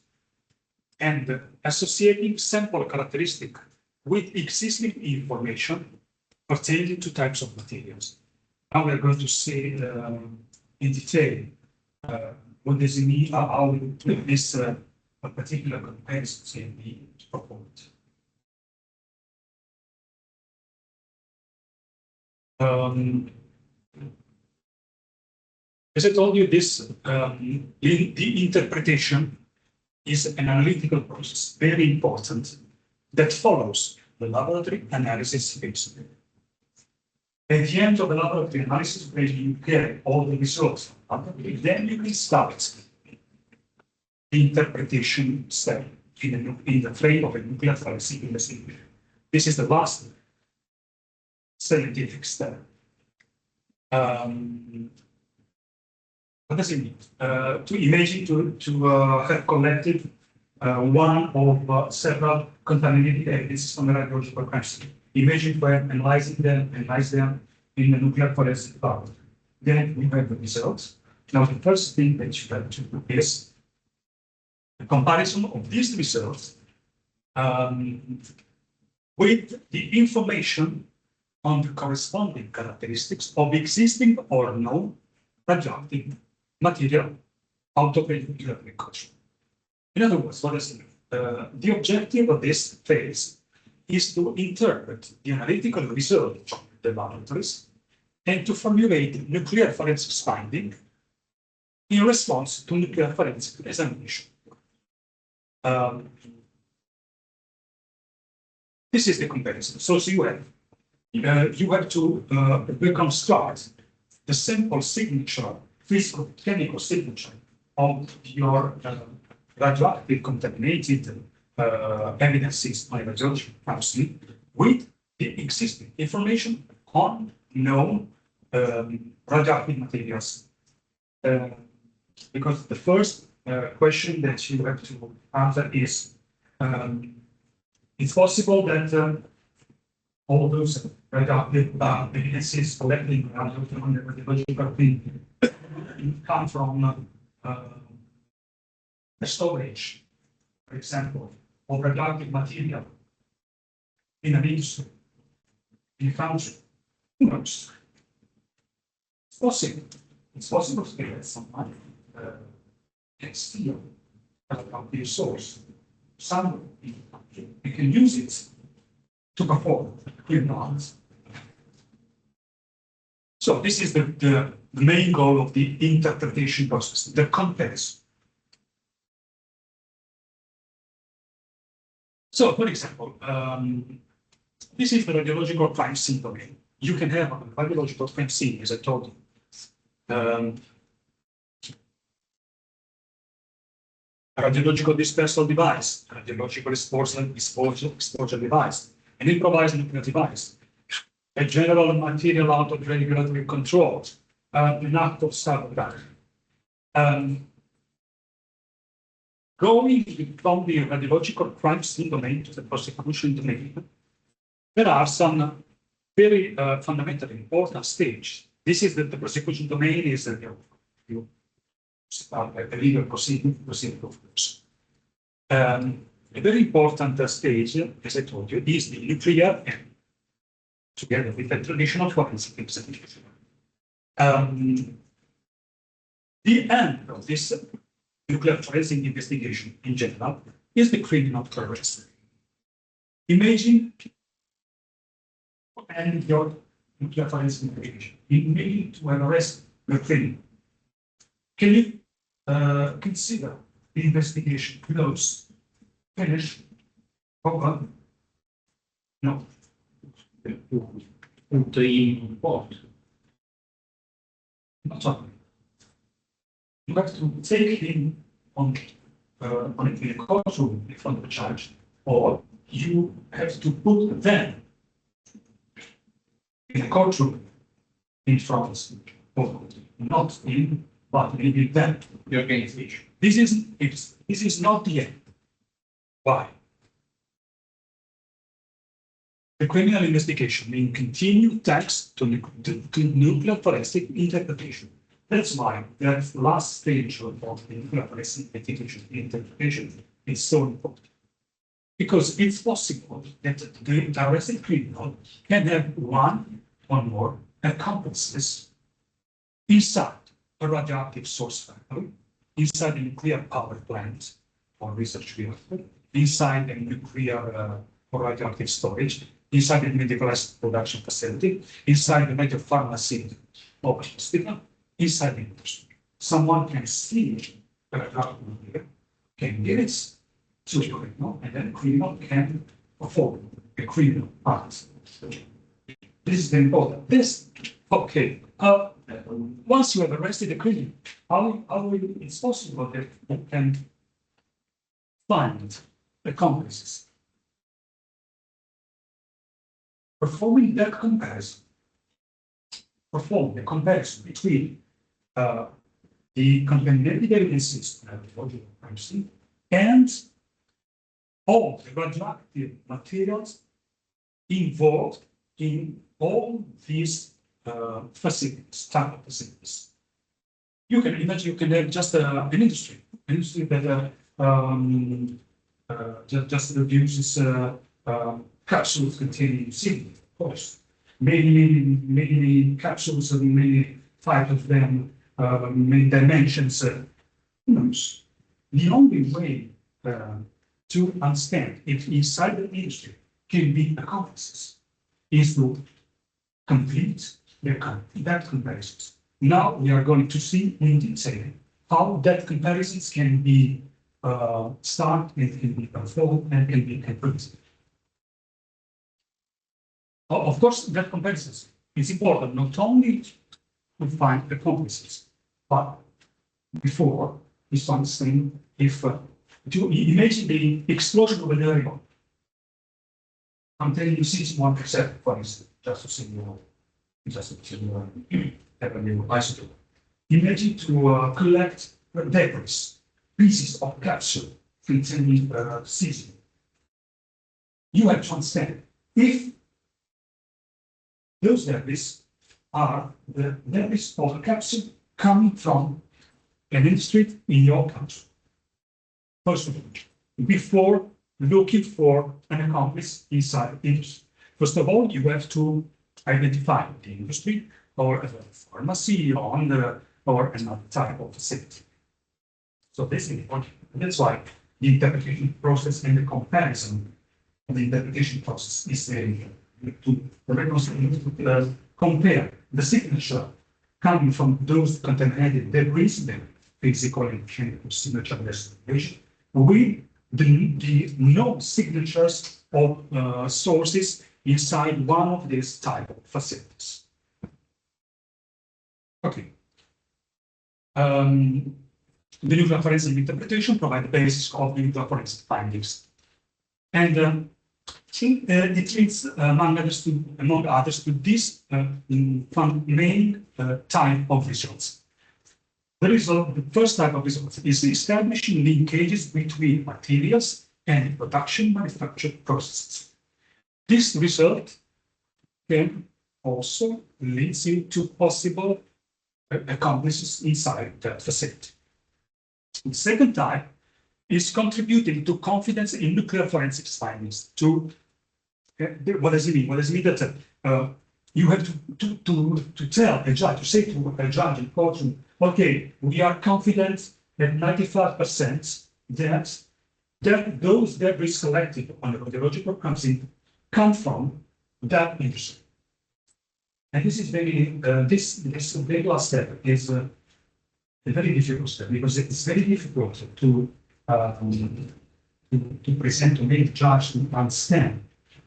and associating sample characteristic with existing information pertaining to types of materials. Now we're going to see in detail what does it mean, how this particular comparison can be performed. As I told you, the interpretation is an analytical process, very important, that follows the laboratory analysis phase. At the end of the laboratory analysis phase, you get all the results. Then you can start the interpretation step in the frame of a nuclear forensic investigation. This is the last scientific step. What does it mean? To imagine to have collected one of several contaminated evidences from a radiological chemistry. Imagine to have analyze them in the nuclear forensic laboratory. Then we have the results. Now the first thing that you have to do is a comparison of these results with the information on the corresponding characteristics of existing or known radioactive material out of a nuclear record. In other words, what is the objective of this phase is to interpret the analytical result of the laboratories and to formulate nuclear forensics finding in response to nuclear forensic examination. This is the comparison. So you have to reconstruct the sample signature physical chemical signature of your radioactive contaminated evidences by radiology chemistry with the existing information on known radioactive materials. Because the first question that you have to answer is, it's possible that all those radioactive evidences collected on the radiological field come from the storage, for example, of radioactive material in an industry, in a country. Who knows? It's possible. It's possible to get some money can steal radioactive source somewhere in the country. You can use it to perform cleanups. So this is the main goal of the interpretation process, the comparison. So, for example, this is the radiological crime scene domain. You can have a radiological crime scene, as I told you. A radiological dispersal device, a radiological exposure device, an improvised nuclear device, a general material out of regulatory control, an act of sabotage. Going from the radiological crime scene domain to the prosecution domain, there are some very fundamentally important stages. This is the prosecution domain is you start a legal proceeding of course. A very important stage, as I told you, is the nuclear end, together with the traditional forensic examination. The end of this nuclear forensic investigation in general is the criminal arrest. Imagine and your nuclear forensic investigation. Imagine to arrest the criminal. Can you consider the investigation close, finished, over? No. Punto in report. Not only. You have to take him on in a courtroom in front of the judge, or you have to put them in a courtroom in front of, not in, but maybe them, the organization. This is not the end. Why? The criminal investigation may continue thanks to nuclear forensic interpretation. That's why that last stage of the nuclear forensic interpretation is so important. Because it's possible that the arrested criminal can have one or more accomplices inside a radioactive source factory, inside a nuclear power plant or research reactor, inside a nuclear or radioactive storage, inside a medical production facility, inside the medical pharmacy or hospital, inside the industry. Someone can see the radioactive material, can give it to the criminal, and then the criminal can perform a criminal act. This is important. This, okay. Once you have arrested the criminal, how it's possible that you can find accomplices? Performing the comparison between the contaminated evidences and all the radioactive materials involved in all these facilities, type of facilities. You can imagine you can have just an industry that just produces capsules containing silver, of course. Many capsules and many types of them, many dimensions. Who knows? The only way to understand if inside the industry can be accomplices is to complete that comparisons. Now we are going to see in detail how that comparisons can be started and can be performed and can be completed. Of course, that comparisons is important not only to find accomplices, But before, is to understand if to imagine the explosion of an area. I'm telling you 61%, for instance, just to see you, just to have a new isotope. Imagine to collect debris, pieces of capsule containing cesium. You have to understand if those debris are the debris of a capsule coming from an industry in your country. First of all, before looking for an accomplice inside the industry. First of all, you have to identify the industry or a pharmacy or another type of facility. So this is important. That's why the interpretation process and the comparison of the interpretation process is very important to compare the signature coming from those contaminated debris, the physical and chemical signature of the situation, with the known signatures of sources inside one of these type of facilities. Okay. The nuclear forensic interpretation provides the basis of the nuclear forensic findings. And it leads, among others, to this main type of results. The first type of results is establishing linkages between materials and production manufacture processes. This result can also lead you to possible accomplices inside that facility. The second type is contributing to confidence in nuclear forensics findings. What does it mean? What does it mean that you have to tell a judge, to say to a judge in courtroom, okay, we are confident at 95% that those debris collected on the radiological crossing come from that industry. And this is very, this very last step is a very difficult step because it's very difficult to present to make the judge to understand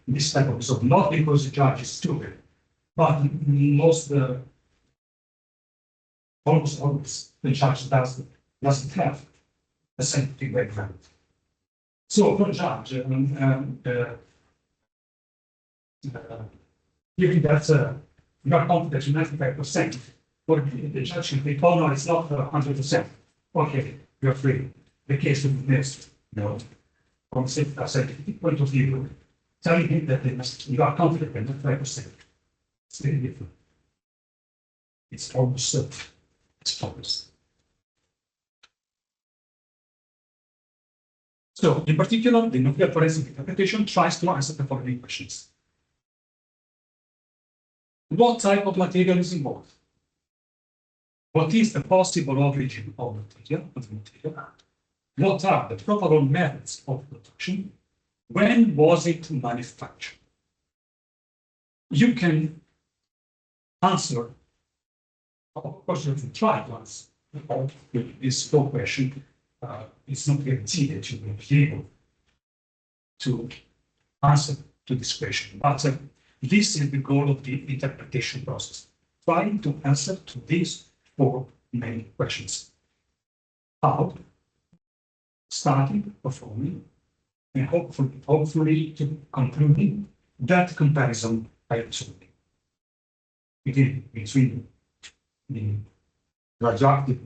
this type of result, not because the judge is stupid, but almost always the judge doesn't have a scientific background. So for a judge, given that you are confident to 95%, or the judge can think, oh no, it's not 100%. Okay, you're free. The case will be missed. No. From a scientific point of view, telling him that you are confident at 95%. It's very different. It's almost certain. It's false. So, in particular, the nuclear forensic interpretation tries to answer the following questions. What type of material is involved? What is the possible origin of the material? What are the probable methods of production? When was it manufactured? You can answer, of course, you can try to answer this full question. It's not guaranteed that you will be able to answer to this question, but this is the goal of the interpretation process, trying to answer to these four main questions. How, starting, performing, and hopefully to concluding that comparison by observing. Again, between the radioactive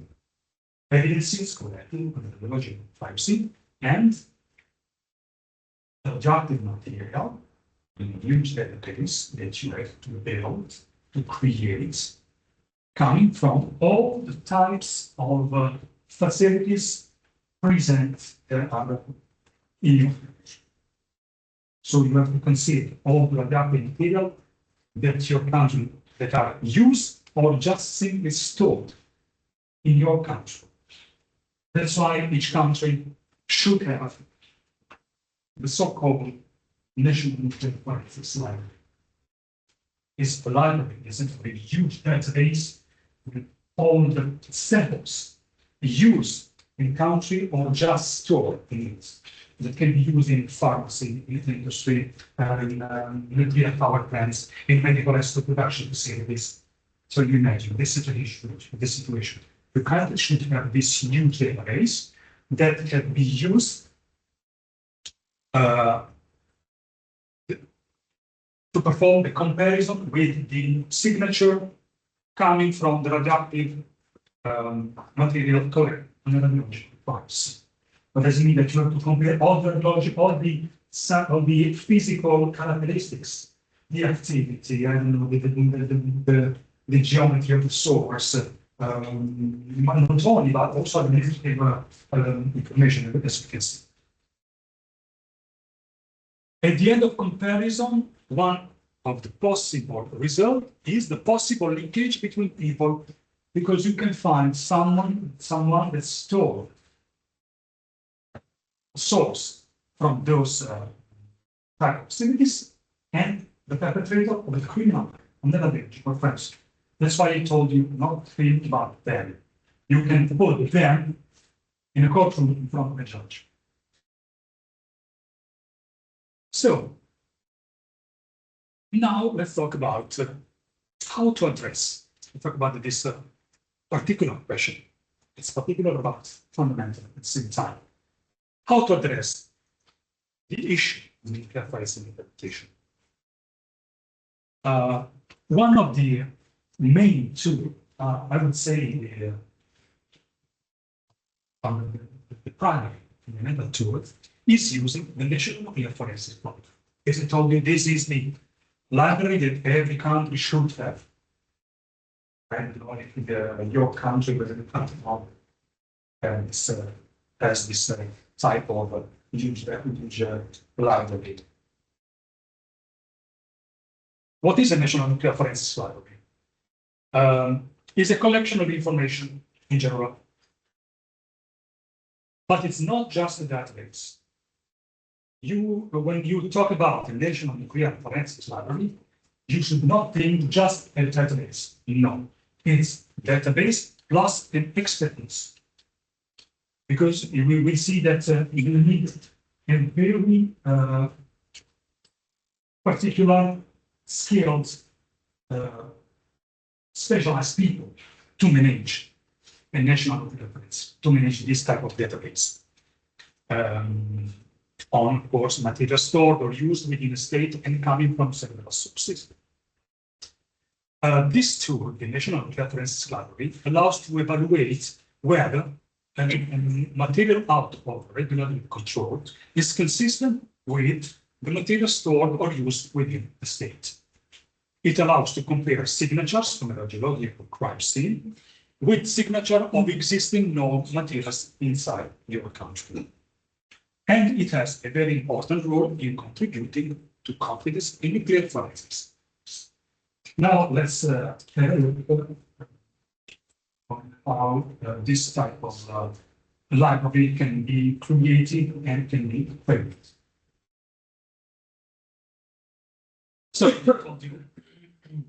evidences collected on the radiological biopsy and the radioactive material, the huge database that you have to build, to create, coming from all the types of facilities present that are in your country. So you have to consider all the radioactive material that your country that are used or just simply stored in your country. That's why each country should have the so-called national nuclear forensics library. It's a library, it's a huge database with all the samples used in country or just stored in it, that can be used in pharmacy, in the industry, in nuclear power plants, in medical isotope production facilities. So you imagine this is the situation. the country should have this huge database that can be used to perform the comparison with the signature coming from the radioactive material collected on the radiological parts. What does it mean? That you have to compare all the physical characteristics, the activity, I don't know, the geometry of the source, not only, but also administrative information, as you can see. At the end of comparison, one of the possible results is the possible linkage between people, because you can find someone that stored a source from those type of activities and the perpetrator of the criminal on the language or friends. That's why I told you not to think about them. You can put them in a courtroom in front of a judge. So now let's talk about how to address. Let's talk about this particular question. It's particular about fundamental at the same time. How to address the issue of nuclear forensic interpretation. One of the main two, I would say, the primary fundamental tool is using the National Nuclear Forensic Project. As I told you, this is the library that every country should have. And your country with the country has this type of huge library. What is a National Nuclear Forensics Library? It's a collection of information in general. But it's not just a database. When you talk about the National Nuclear Forensics Library, you should not think just a database. No, it's database plus an expertise. Because we will see that you need a very particular skilled, specialized people to manage a national database, to manage this type of database. On, of course, material stored or used within a state and coming from several sources. This tool, the National Nuclear Forensics Library, allows to evaluate whether a material out of regularly controlled is consistent with the material stored or used within the state. It allows to compare signatures from a radiological crime scene with signature of existing known materials inside your country. And it has a very important role in contributing to confidence in nuclear forensics. Now let's have a look at how this type of library can be created and can be created. So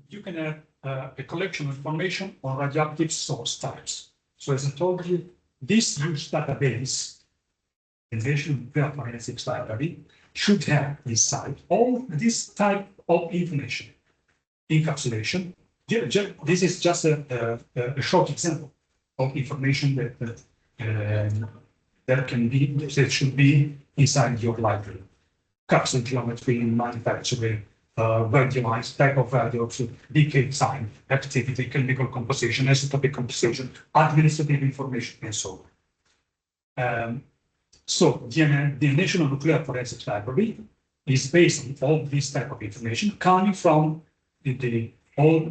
you can have a collection of information on radioactive source types. So as I told you, this huge database, the National Nuclear Forensics Library, should have inside all this type of information. Encapsulation. This is just a short example of information that should be inside your library. Capsule geometry, manufacturing, radioids, type of radioactive, decay time, activity, chemical composition, isotopic composition, administrative information, and so on. So the National Nuclear Forensics Library is based on all this type of information coming from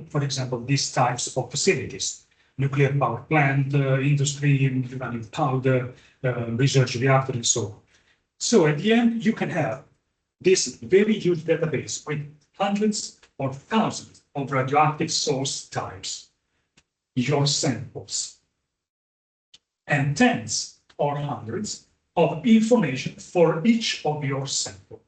for example, these types of facilities: nuclear power plant, industry, uranium powder, research reactor, and so on. So at the end, you can have this very huge database with hundreds or thousands of radioactive source types, your samples, and tens or hundreds of information for each of your samples,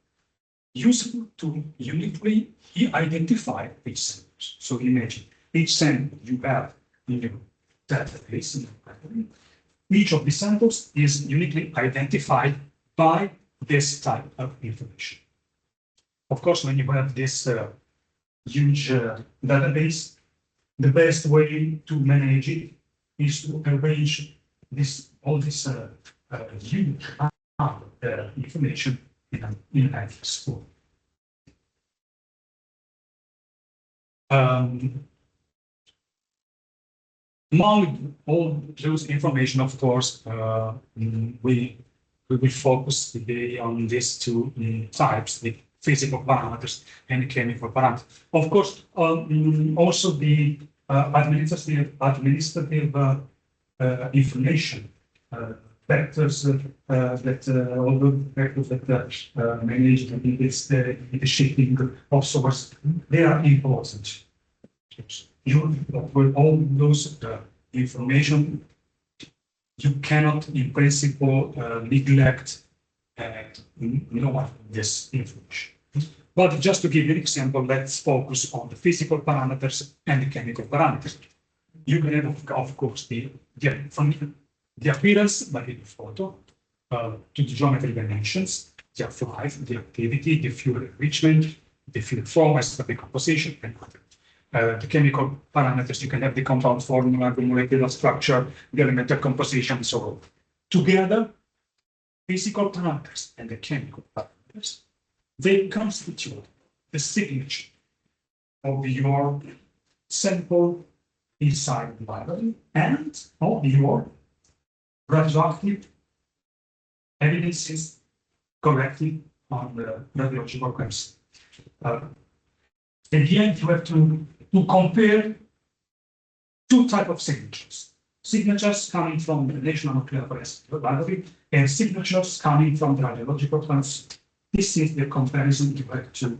useful to uniquely identify each sample. So imagine each sample you have in your database, each of the samples is uniquely identified by this type of information. Of course, when you have this huge database, the best way to manage it is to arrange all this huge amount of information in an address form. Among all those information, of course, we will focus today on these two types, the physical parameters and the chemical parameters. Of course, also the administrative information vectors all the vectors that manage the shipping of source, they are important. With all those information, you cannot, in principle, neglect this information. But just to give you an example, let's focus on the physical parameters and the chemical parameters. You can have, of course, from the appearance by the photo to the geometry dimensions, the F5, the activity, the fuel enrichment, the fuel flow, the composition, and the chemical parameters. You can have the compound formula, the molecular structure, the elemental composition, and so on. Together, physical parameters and the chemical parameters, they constitute the signature of your sample inside the library and of your radioactive evidences corrected on the radiological chemistry. At the end, you have to compare two types of signatures. Signatures coming from the National Nuclear Forensik Laboratory and signatures coming from the radiological chemistry. This is the comparison you have to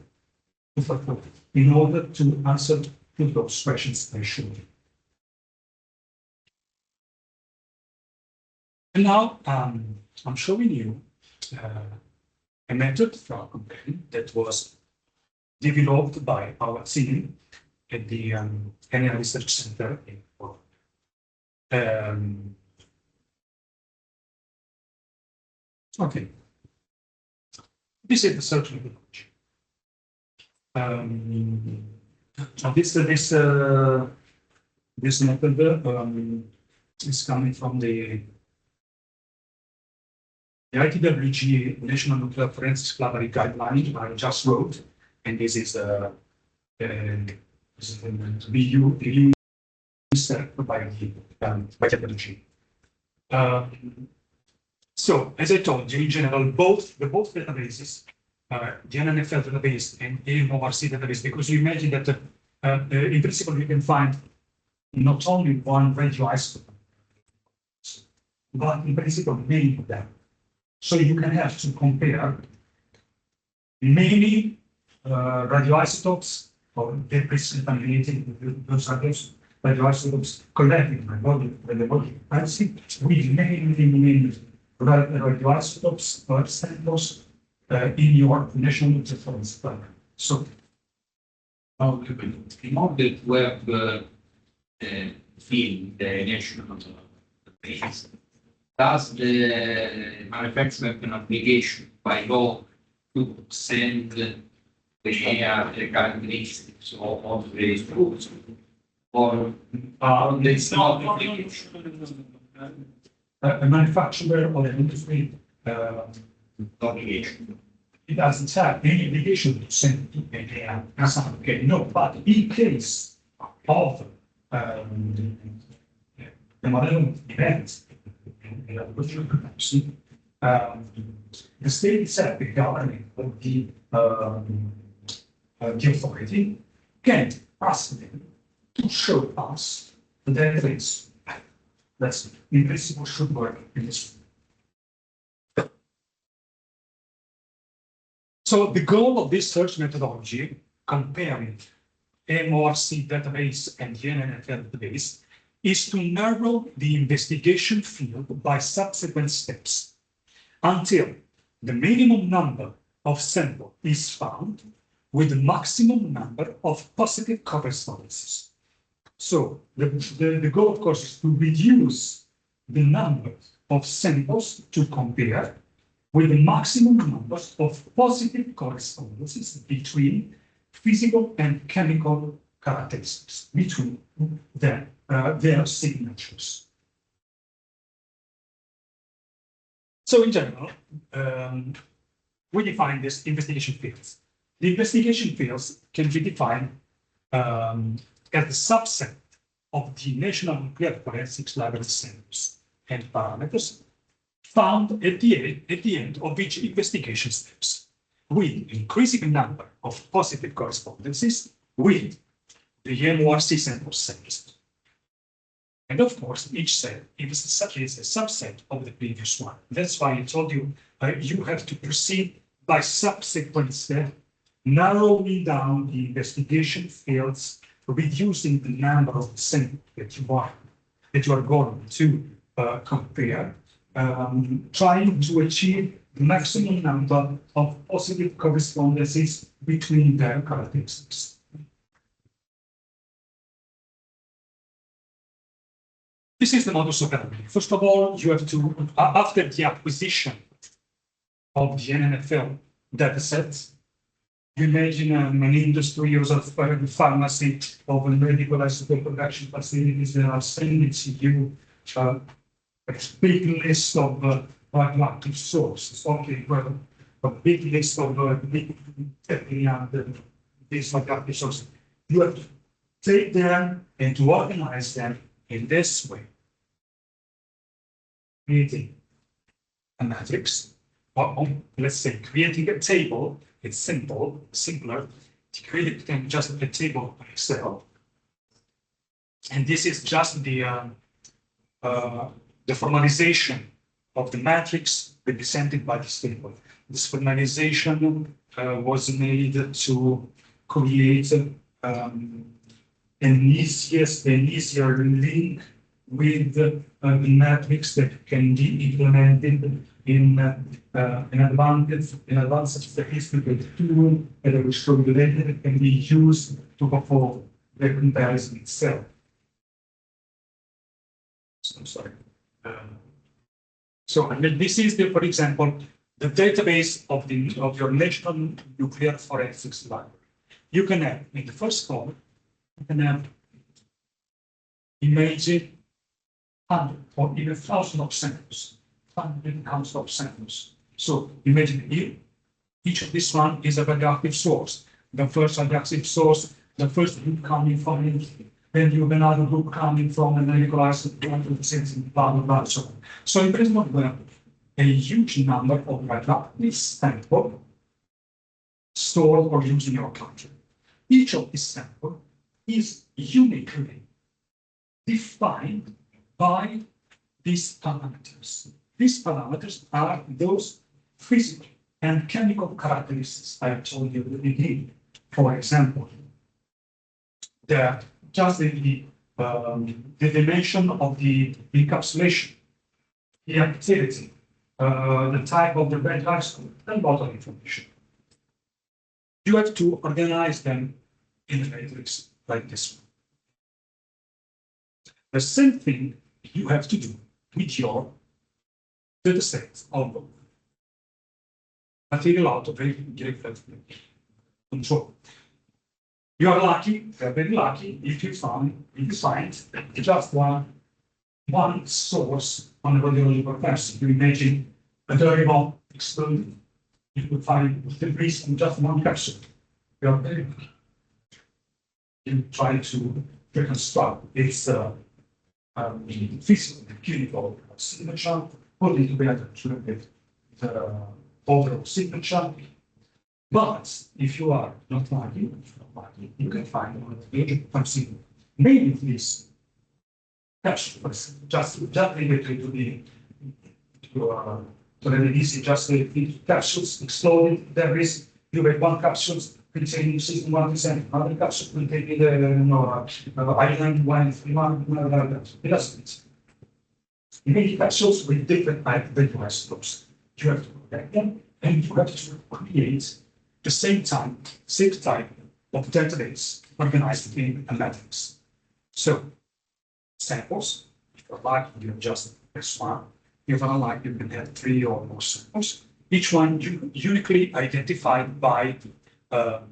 perform in order to answer to those questions I showed you. And now I'm showing you a method for comparing that was developed by our team at the NA Research Center in okay. This is the search methodology. This method is coming from the ITWG National Nuclear Forensics Laboratory Guideline I just wrote, and this is BU set by ITWG. So, as I told you, in general, both databases, the NNFL database and the MORC database, because you imagine that in principle you can find not only one radioisotope, but in principle many of them. So you can have to compare many radioisotopes or debris contaminated those radioisotopes collected by the body with many radioisotopes or samples in your national nuclear forensic program. So, in order to have field the national base, does the manufacturer have an obligation by law to send the characteristics of the tools, or it's not an obligation? A manufacturer or an industry Obligation. it doesn't have any obligation to send to an okay, no, but in case of the malevolent events, the state itself, the government of the authority, can ask them to show us the evidence that in principle should work in this way. So the goal of this search methodology, comparing MORC database and the NNFL database, is to narrow the investigation field by subsequent steps until the minimum number of samples is found with the maximum number of positive correspondences. So the goal, of course, is to reduce the number of samples to compare with the maximum number of positive correspondences between physical and chemical characteristics, between their signatures. So in general, we define these investigation fields. The investigation fields can be defined as the subset of the National Nuclear Forensics Library samples and parameters found at the end of each investigation steps, with increasing number of positive correspondences with the MORC sample sets. And of course, each set is a subset of the previous one. That's why I told you you have to proceed by subsequent step, narrowing down the investigation fields, reducing the number of samples that you are going to compare, trying to achieve the maximum number of positive correspondences between their characteristics. This is the modus operandi. First of all, you have to, after the acquisition of the NNFL datasets, you imagine an industry or a pharmacy of a medical isotope production facilities that are sending to you a big list of radioactive sources. Okay, well, a big list of these radioactive sources. You have to take them and to organize them in this way, creating a matrix, or let's say creating a table. It's simpler to create just a table of Excel. And this is just the formalization of the matrix represented by this table. This formalization was made to create an easier link with the matrix that can be implemented in an advanced statistical tool that I will show you later. It can be used to perform the comparison itself. So, I'm sorry. So this is the, for example, the database of your National Nuclear Forensics Library. You can have in the first column, you can have imaging 100 or even 1,000 of samples, 100,000 of samples. So imagine here, each of this one is a radioactive source. The first radioactive source, the first group coming from it, then you have another group coming from an equalized blah, blah, blah, so on. So in principle, we have a huge number of radioactive samples stored or used in your country. Each of these samples is uniquely defined by these parameters. These parameters are those physical and chemical characteristics I told you at the beginning. For example, just the dimension of the encapsulation, the activity, the type of the red isotope, and bottle information. You have to organize them in a matrix like this one. The same thing you have to do with your data set of material out of control. You are lucky, you are very lucky if you find just one source on a radiological test. You imagine a dirty bomb exploding. You could find debris in just one capsule. You are very lucky. You try to reconstruct its physical and chemical signature, put it together to get the overall signature. But if you are not lucky, you can find something maybe this capsules, just related to the release, just the capsules exploded. There is you have one capsule containing 61%, another capsule containing island wine, it doesn't. Many capsules with different isotopes. You have to protect them, and you have to create the same type of database organized in a matrix. So samples, if you're lucky, you have just this one. If you're unlucky, you can have 3 or more samples. Each one uniquely identified by a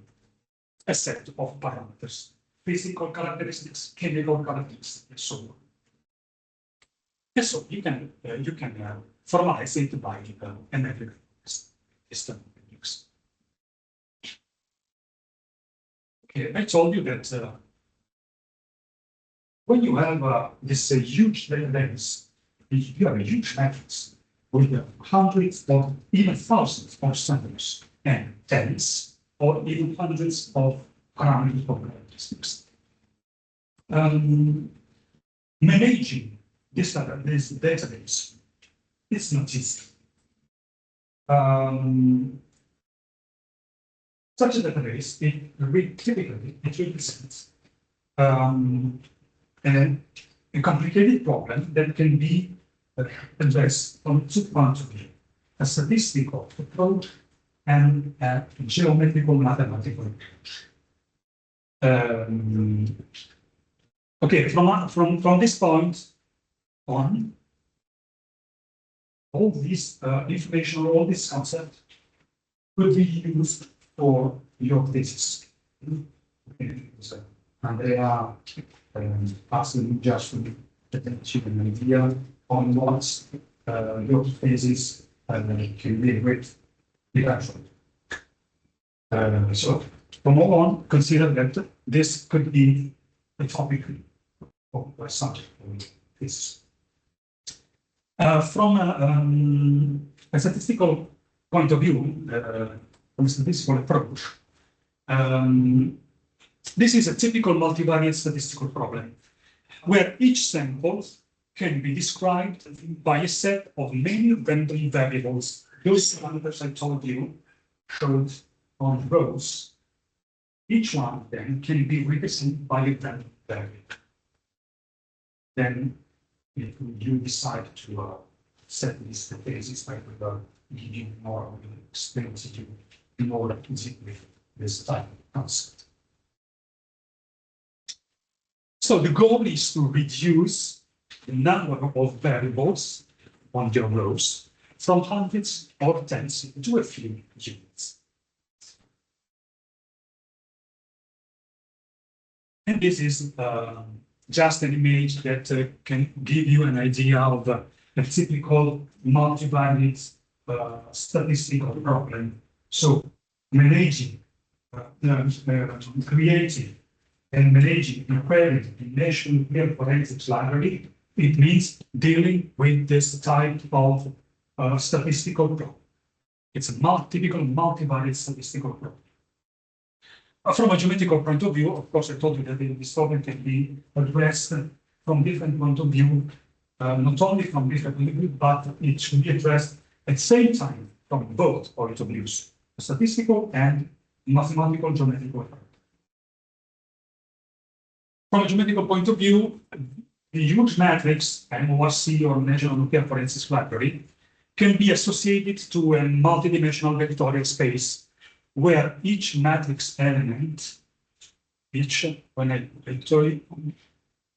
set of parameters, physical characteristics, chemical characteristics, and so on. And so you can formalize it by a metric system. Okay, I told you that when you have this huge database, if you have a huge matrix with hundreds or even thousands of samples and tens or even hundreds of parameters or characteristics. Managing this database is not easy. Such a database, typically, it represents a complicated problem that can be addressed from two points of view: a statistical approach and a geometrical mathematical approach. Okay, from this point on, all this information, all this concept could be used for your thesis. So, and they are asking just to achieve an idea on what your thesis can be with eventually. So from now on, consider that this could be a topic or a subject for this. From a statistical point of view, from a statistical approach, this is a typical multivariate statistical problem where each sample can be described by a set of many random variables. Those parameters I told you showed on rows. Each one of them can be represented by a random variable. Then, if you decide to set this basis, I will give you more, explain to you in order to deal with this type of concept. So the goal is to reduce the number of variables on your rows from hundreds or tens to a few units. And this is just an image that can give you an idea of a typical multivariate statistical problem. So managing, creating, and managing preparing the National Nuclear Forensics Library, it means dealing with this type of statistical problem. It's a typical multivariate statistical problem. From a geometrical point of view, of course, I told you that this problem can be addressed from different point of view, not only from different point of view, but it should be addressed at the same time from both point of views, statistical and mathematical geometrical approach. From a geometrical point of view, the huge matrix, MORC or National Nuclear Forensics Library, can be associated to a multidimensional vectorial space where each matrix element, when I tell you,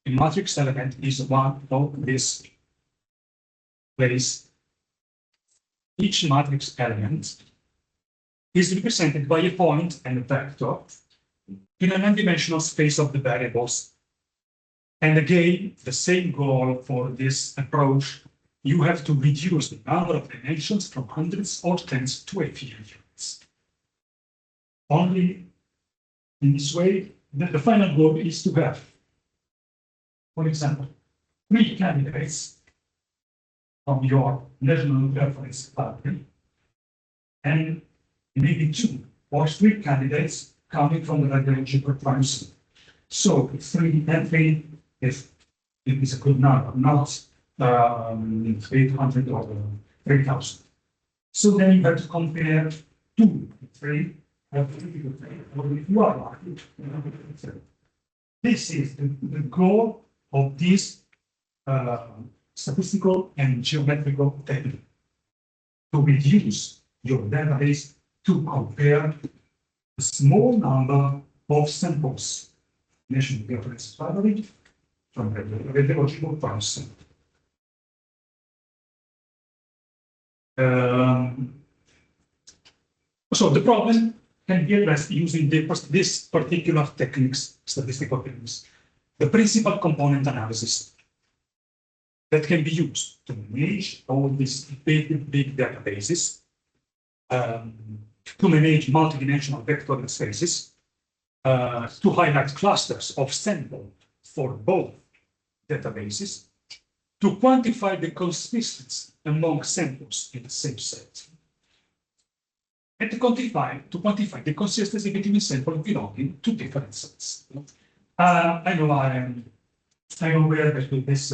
a matrix element is one of this place. Each matrix element is represented by a point and a vector in an n-dimensional space of the variables. And again, the same goal for this approach, you have to reduce the number of dimensions from hundreds or tens to a few units. Only in this way, the final goal is to have, for example, 3 candidates from your National Nuclear Forensics Library, and maybe 2 or 3 candidates coming from the radiological primacy. So 3 and 3 if it is a good number, not 800 or 3,000. So then you have to compare 2, 3, or if you are lucky. This is the goal of this statistical and geometrical technique, to reduce your database to compare a small number of samples. National Forensics Library from the radiological process. So the problem can be addressed using this particular techniques, statistical techniques, the principal component analysis. that can be used to manage all these big databases, to manage multidimensional vector spaces, to highlight clusters of sample for both databases, to quantify the consistency among samples in the same set, and to quantify the consistency between samples belonging to different sets. I know I'm aware that with this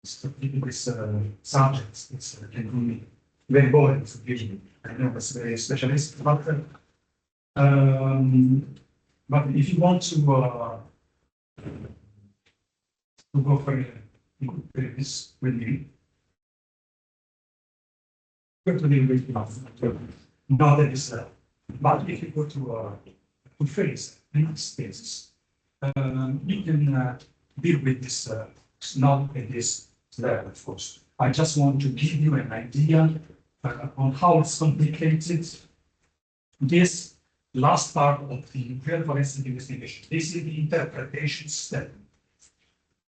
subject, it's can be very boring for you. I know it's very specialist, but if you want to go for this with me, not that it's but if you go to face these spaces, you can deal with this not at this level, of course. I just want to give you an idea on how it's complicated. This last part of the real forensic investigation, this is the interpretation step.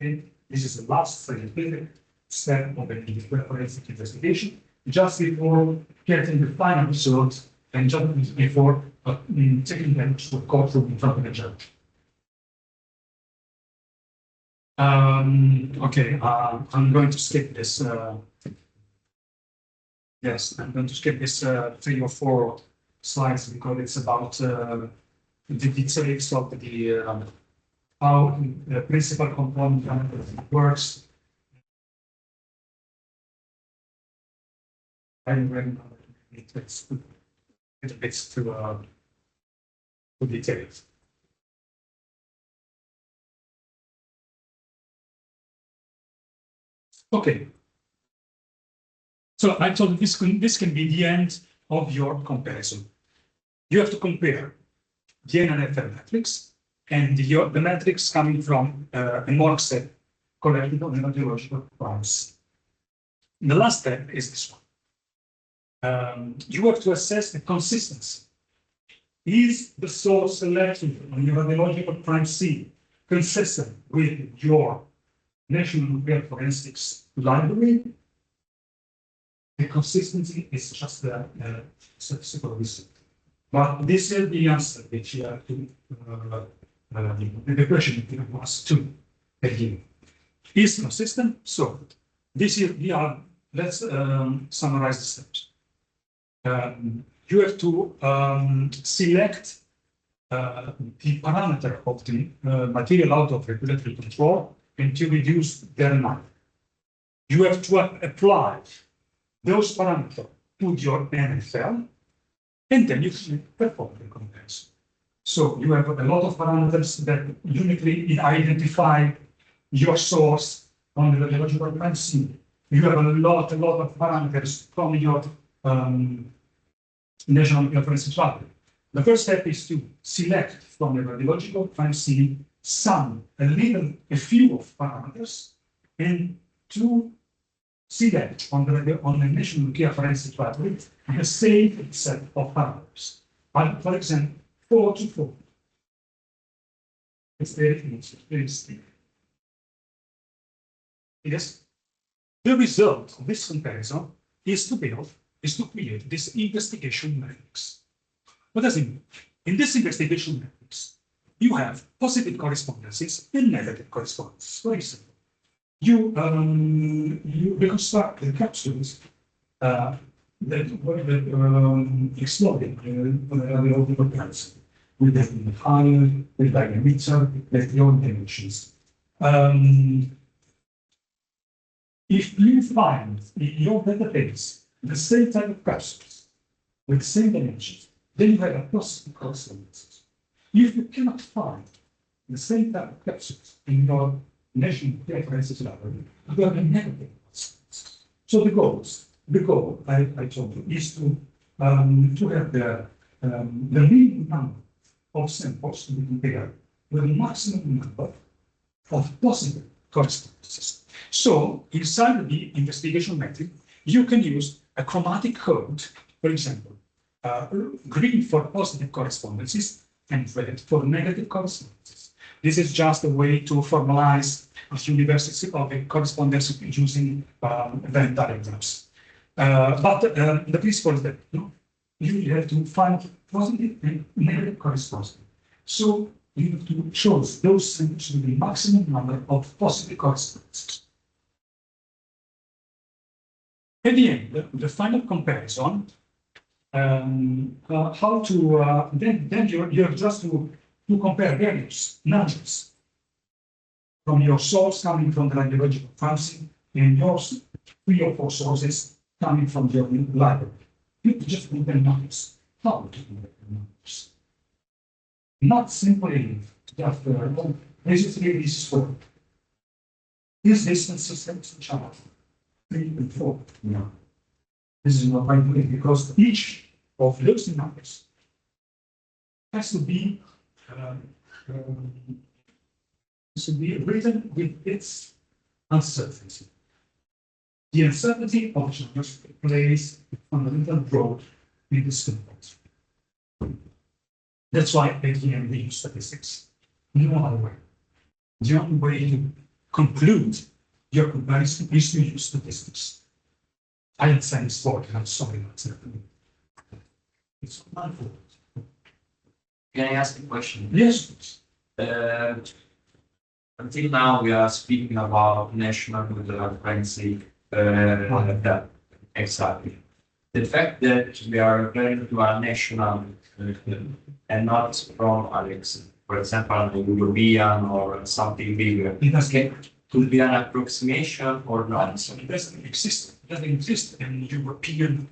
Okay? This is the last scientific step of the real forensic investigation, just before getting the final result and just before taking them to the courtroom in front of the judge. Okay, I'm going to skip this. Yes, I'm going to skip this 3 or 4 slides because it's about the details of the how the principal component works. I'm going it's a bit too detailed. Okay. So I told you this can be the end of your comparison. You have to compare the NNFL matrix and the matrix coming from a MORG set collected on radiological primes. The last step is this one. You have to assess the consistency. Is the source selected on your radiological prime C consistent with your National Nuclear Forensics Library? The consistency is just the statistical result. But this is the answer which you have to, the question was to again. Is consistent? So this is, let's summarize the steps. You have to select the parameter of the material out of regulatory control and to reduce their number. You have to apply those parameters to your NFL, and then you can perform the comparison. So you have a lot of parameters that uniquely identify your source on the radiological prime C. You have a lot of parameters from your National Nuclear Forensics Library. The first step is to select from the radiological prime C a few of parameters, and to select on the National Nuclear Forensics Library the same set of parameters. For example, 4 to 4. It's very easy, very simple. Yes. The result of this comparison is to create this investigation matrix. What does it mean? In this investigation matrix, you have positive correspondences and negative correspondences. For example, you reconstruct the capsules that were exploding on the comparison with the higher, with diameter, with your dimensions. If you find in your database the same type of capsules with the same dimensions, then you have a positive correspondence. If you cannot find the same type of capsules in your National Nuclear Forensics Library, you have a negative correspondence. So the goal I told you is to have the minimum number of samples to be compared with the maximum number of possible correspondences. So inside the investigation method, you can use a chromatic code, for example, green for positive correspondences and red for negative correspondences. This is just a way to formalize this university of a correspondence using event diagrams. But the principle is that you have to find positive and negative correspondence. So you have to choose those centers with the maximum number of positive correspondences. At the end, the final comparison, how to, then you're just to compare values, numbers, from your source coming from the radiological pharmacy and your 3 or 4 sources coming from your library. You just put the numbers. How to compare the numbers? Not simply just this is 3, this is 4. Is this consistent to each other? 3 and 4. No. This is not right way because each of those numbers has to be written with its uncertainty. The uncertainty of numbers plays a fundamental role in this context. That's why at the end we use statistics. No other way. The only way to conclude your comparison is to use statistics. I am saying sport, I'm sorry, it's my fault. Can I ask a question? Yes. Until now, we are speaking about national forensic data. Exactly. The fact that we are referring to a national and not from Alex, for example, a European or something bigger, could be an approximation or not? It doesn't exist. It doesn't exist in European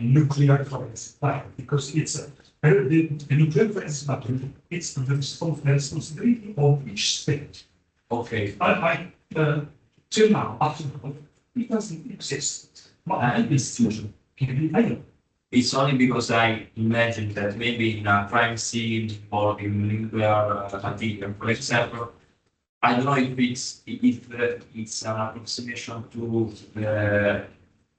nuclear forensic because it's the nuclear forensic matter. It's the responsibility of each state. Okay. Till now, up to now, it doesn't exist. It's only because I imagine that maybe in a crime scene involving nuclear material, for example, I don't know if it's an approximation to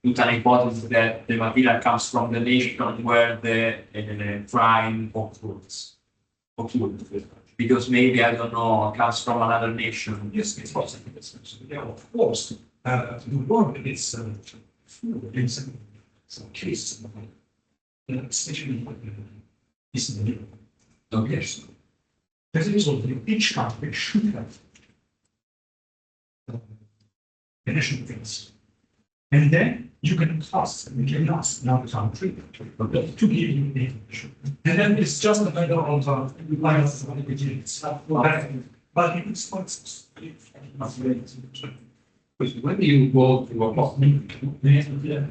an hypothesis that the material comes from the nation where the crime occurs. Because maybe, I don't know, comes from another nation. Yes, it's possible. Yeah, of course. The world is some cases, especially is in the middle. Okay. Yes. As a result, each country should have the national defense. And then you can ask another country to give you the information. And then it's just a matter of but it's when you go to a hospital,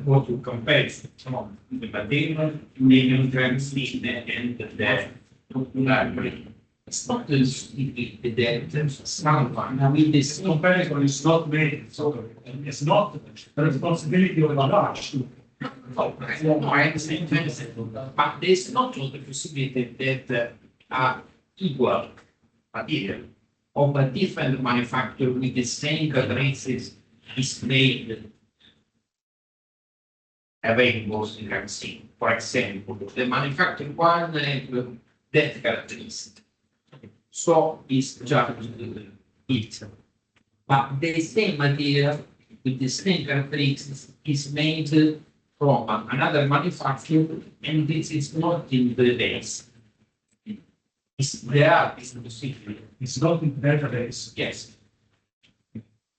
go to compare the material, the translation, and the library. It's not the sound. I mean, this comparison is not made, so it's not the responsibility of a large. I understand, but there's not all the possibility that are equal material of a different manufacturer with the same characteristics is made available in the scene. For example, the manufacturer one has that characteristic. So it's just it. But the same material with the same characteristics is made from another manufacturer, and this is not in the base. It's there, it's in the city. It's not in the database. Yes.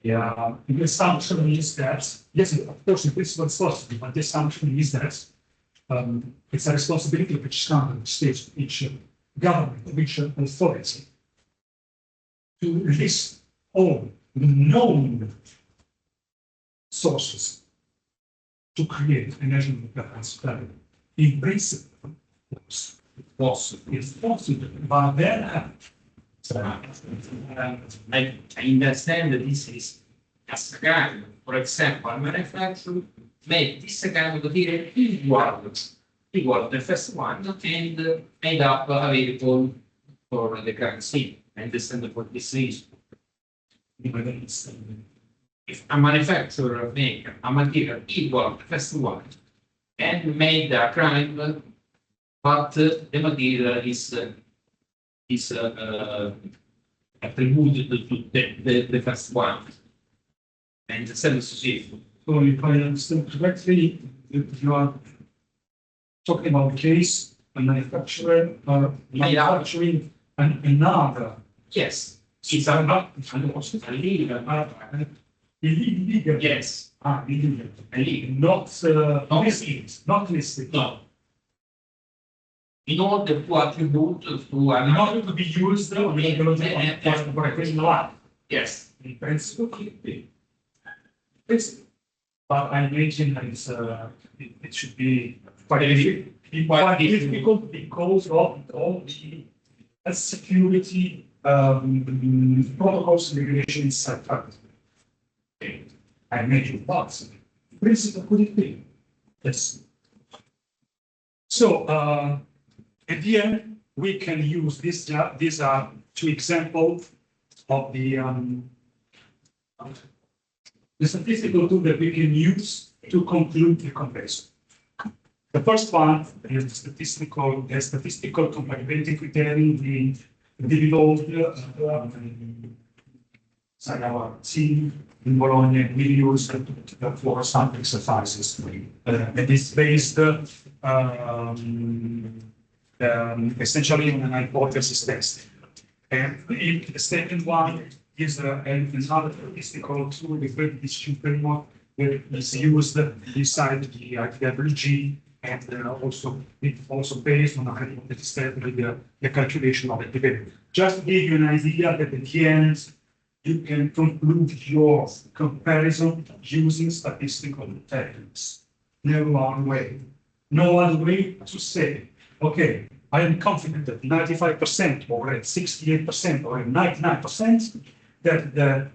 Yeah, the assumption is that, yes, of course, in principle it's possible, but the assumption is that it's a responsibility of each country, state, each government, each authority to list all the known sources to create a national reference value. In principle, it's possible, but then I understand that this is a scan. For example, a manufacturer made this kind of material equal the first one and made up available for the current scene. I understand for this reason. If a manufacturer make a material equal the first one and made a crime, but the material is attributed to the first one. And the senso sì. So if I understand correctly, you are talking about the case a manufacturer manufacturing another. Yes, it's a illegal. Illegal. Yes, Illegal. illegal. Not listed. Not listed. No. In order to attribute to In another. order to be used for a criminal act. Yes. It's, but I imagine that it should be quite difficult because of all the security protocols and regulations set up. I imagine, but principle could it be? Yes. So at the end, we can use this. These are two examples of the statistical tool that we can use to conclude the comparison. The first one is the statistical compatibility criterion we developed inside our team in Bologna. We use for some exercises. And it's based essentially on an hypothesis test. And the second one is another statistical tool, the credit distribution framework, that is used inside the IWG, and also based on a hypothesis test with the calculation of the debit. Just to give you an idea that at the end, you can conclude your comparison using statistical techniques. No one way. No one way to say, okay, I am confident that 95% or at 68% or at 99% that the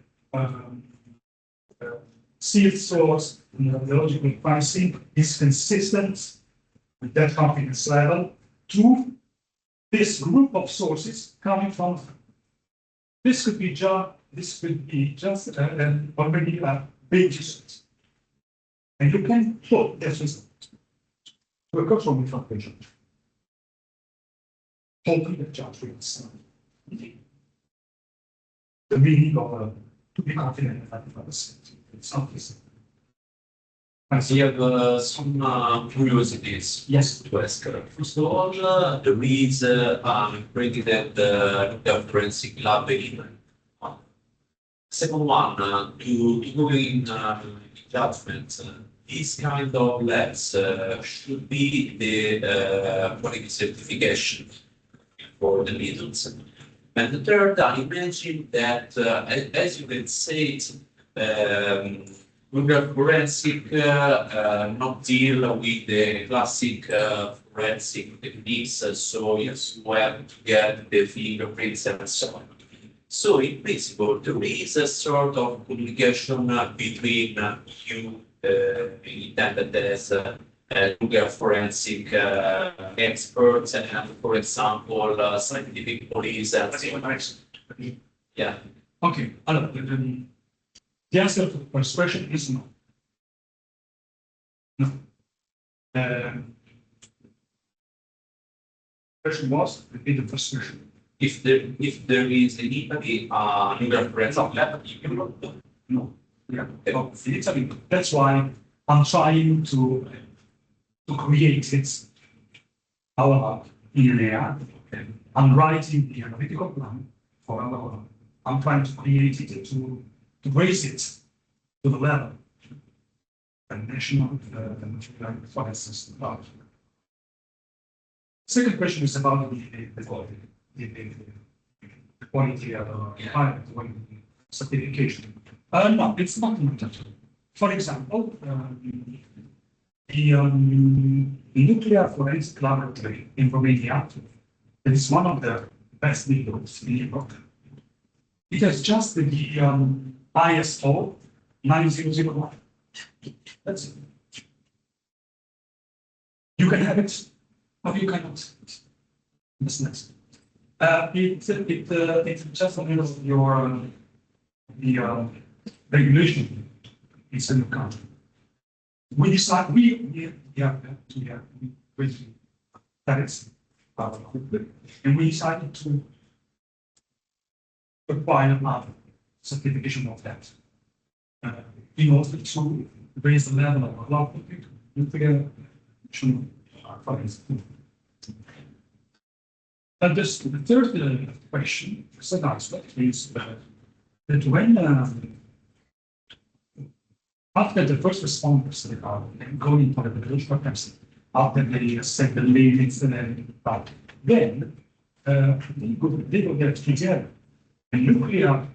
seed source in the logical pricing is consistent with that confidence level to this group of sources coming from. This could be just already a big result. And you can put this result to a control information. Hoping the judge will understand the meaning of to be confident at 95%. It's not easy. We have some curiosities. Yes. To ask. First of all, there is accredited nuclear forensic lab in. Second one, to go in judgment, this kind of labs should be the quality certification for the needles. And the third, I imagine that, as you can say, nuclear forensic not deal with the classic forensic techniques, so yes, you have to get the fingerprints and so on. So in principle, there is a sort of communication between you intended as nuclear forensic experts and, for example, scientific police and so on. Yeah. Okay. The answer to the first question is no. No. Question was, repeat the first question. If there is in Italy nuclear forensic lab, No. Yeah. It's, I mean, that's why I'm trying to create it. Our lab in an AI. I'm writing the analytical plan for our lab. I'm trying to create it to raise it to the level of national forensic lab. Second question is about the quality. The quality of certification. No, it's not mandatory. For example, the nuclear forensic laboratory in Romania is one of the best leaders in Europe. It has just the ISO 9001. That's it. You can have it, but you cannot. That's next. It's just a little of your the regulation. It's in the country. We decide that is and we decided to require a certification of that. In order to raise the level of nuclear forensic. And this, the third question, the second aspect, is that when after the first responders are going for the biological testing, after they set the limits and everything, but then they will get together a nuclear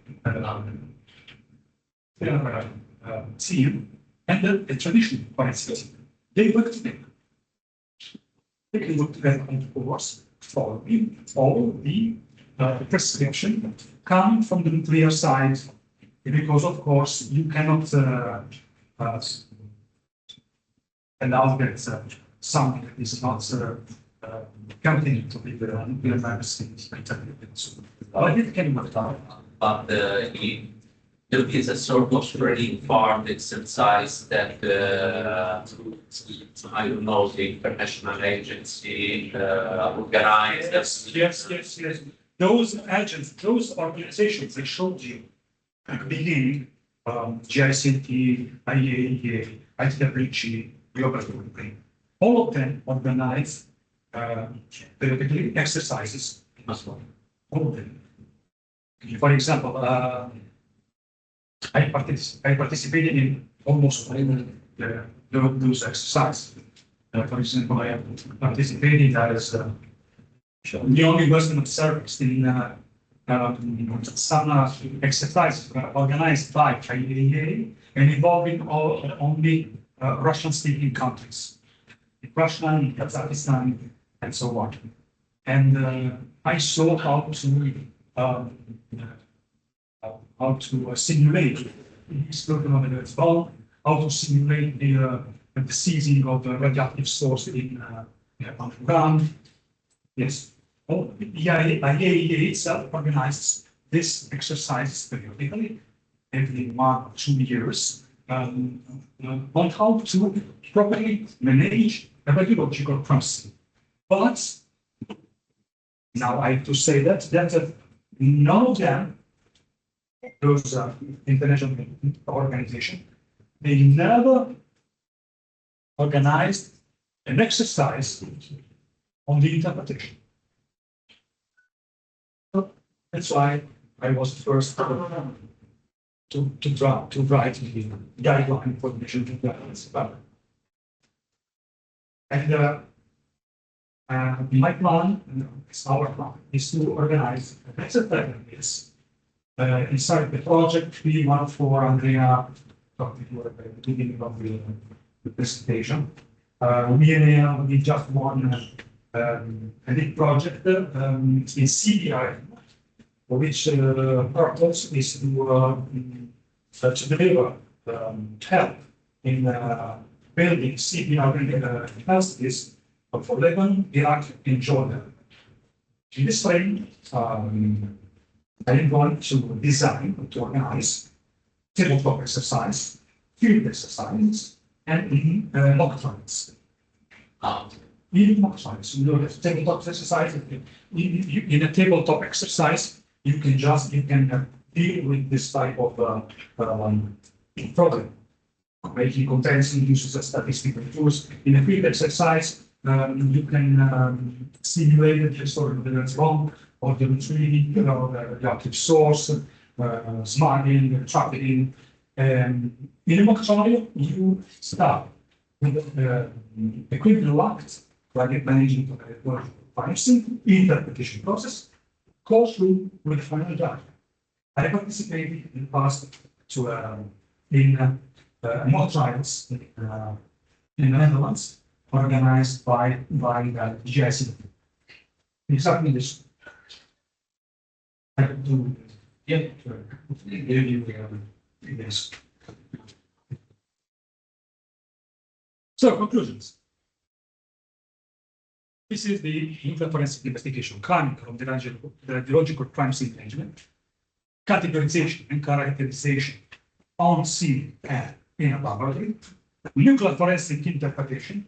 team and a traditional forensic team. They work together. They can work together, of course, following all the prescription coming from the nuclear side, because of course you cannot allow that something that is not continuing to be the nuclear medicine. But it can work out. But there is a sort of very farmed exercise that I don't know, the international agency organized. Yes. Those agents, those organizations I showed you at the beginning, GICT, IAEA, ITWG, Global Footprint, all of them organize the exercises as well. All of them. For example, I participated in almost all those exercises. For example, I participated as the only Western observers in some exercises organized by IAEA and involving only Russian-speaking countries, Russia, Kazakhstan, and so on. And I saw how to simulate explosion of an bomb, how to simulate the seizing of radioactive source in underground. Yes, the IAEA itself organizes this exercise periodically, every 1 or 2 years, on how to properly manage a radiological process. But now I have to say that none of them, those international organizations, they never organized an exercise on the interpretation. That's why I was first to write the guideline for the mission guidance. And my plan, our plan, is to organize an exercise like this inside the project 314 Andrea talked to you at the beginning of the presentation. We just won a big project in CBRN, which purpose is to deliver help in building CBRN capacities for Lebanon, Iraq, and Jordan. In this way, I am going to design, to organize tabletop exercise, field exercises, and mock trials. In mock trials, tabletop exercise. In a tabletop exercise, you can deal with this type of problem, making comparison uses a statistical tools. In a field exercise, you can simulate the historical bomb or the retrieving, the radioactive source, smuggling, trafficking. In a mock trial, you start with equivalent acts, like managing financing, interpretation process, go through with the final judgment. I participated in the past in mock trials in the Netherlands, organized by the GICT. Exactly this. I have to give you this. So, conclusions. This is the nuclear forensic investigation coming from the radiological crime scene management, categorization and characterization on scene and in a laboratory, nuclear forensic interpretation,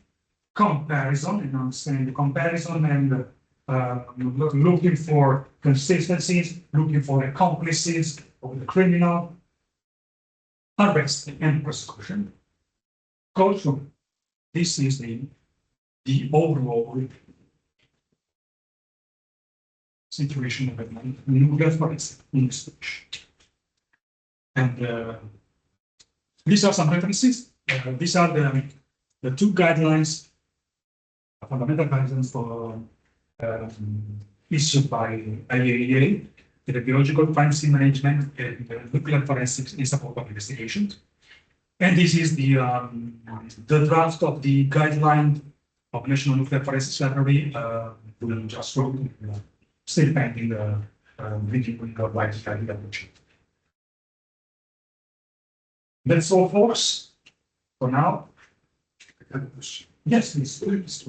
comparison and understanding the comparison and looking for consistencies, looking for accomplices of the criminal, arrest and prosecution. Also, this is the overall situation of nuclear forensics in the stage. And these are some references. These are the two guidelines, fundamental guidelines for issued by IAEA, the Radiological Forensic Management and Nuclear Forensics in Support of Investigations. And this is the draft of the guideline of National Nuclear Forensics Library, we just wrote, still pending the review with the White House. That's all, folks, for now. Yes, please. Just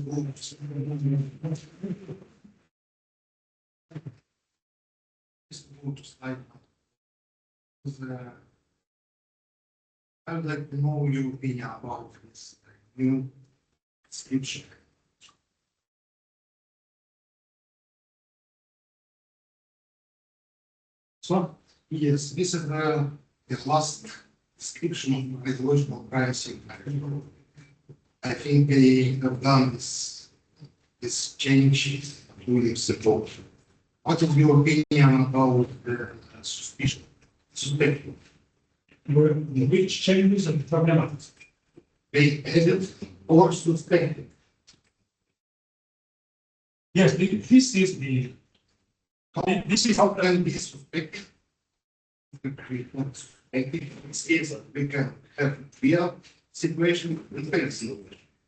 move to slide now. I would like to know your opinion about this new description. So, yes, this is the last description of radiological pricing. I think they have done this change during support. What is your opinion about the suspicion? Suspect? Which changes are problematic? They added or suspected? Yes, this is the. This is How can be suspected? Suspected is we can have real situation with fancy.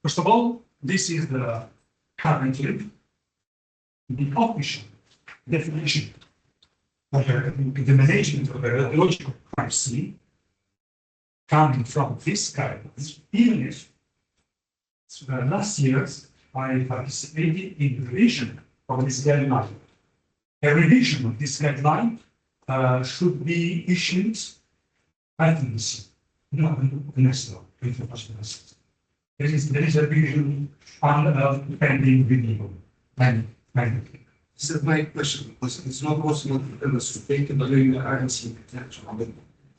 First of all, this is the currently the official definition of the management of a radiological crime scene coming from this guidelines, even if last year I participated in the revision of this guideline. A revision of this guideline should be issued at least next year. There is a revision on pending review. This is my question, because it's not possible to have a suspected during the currency detection. But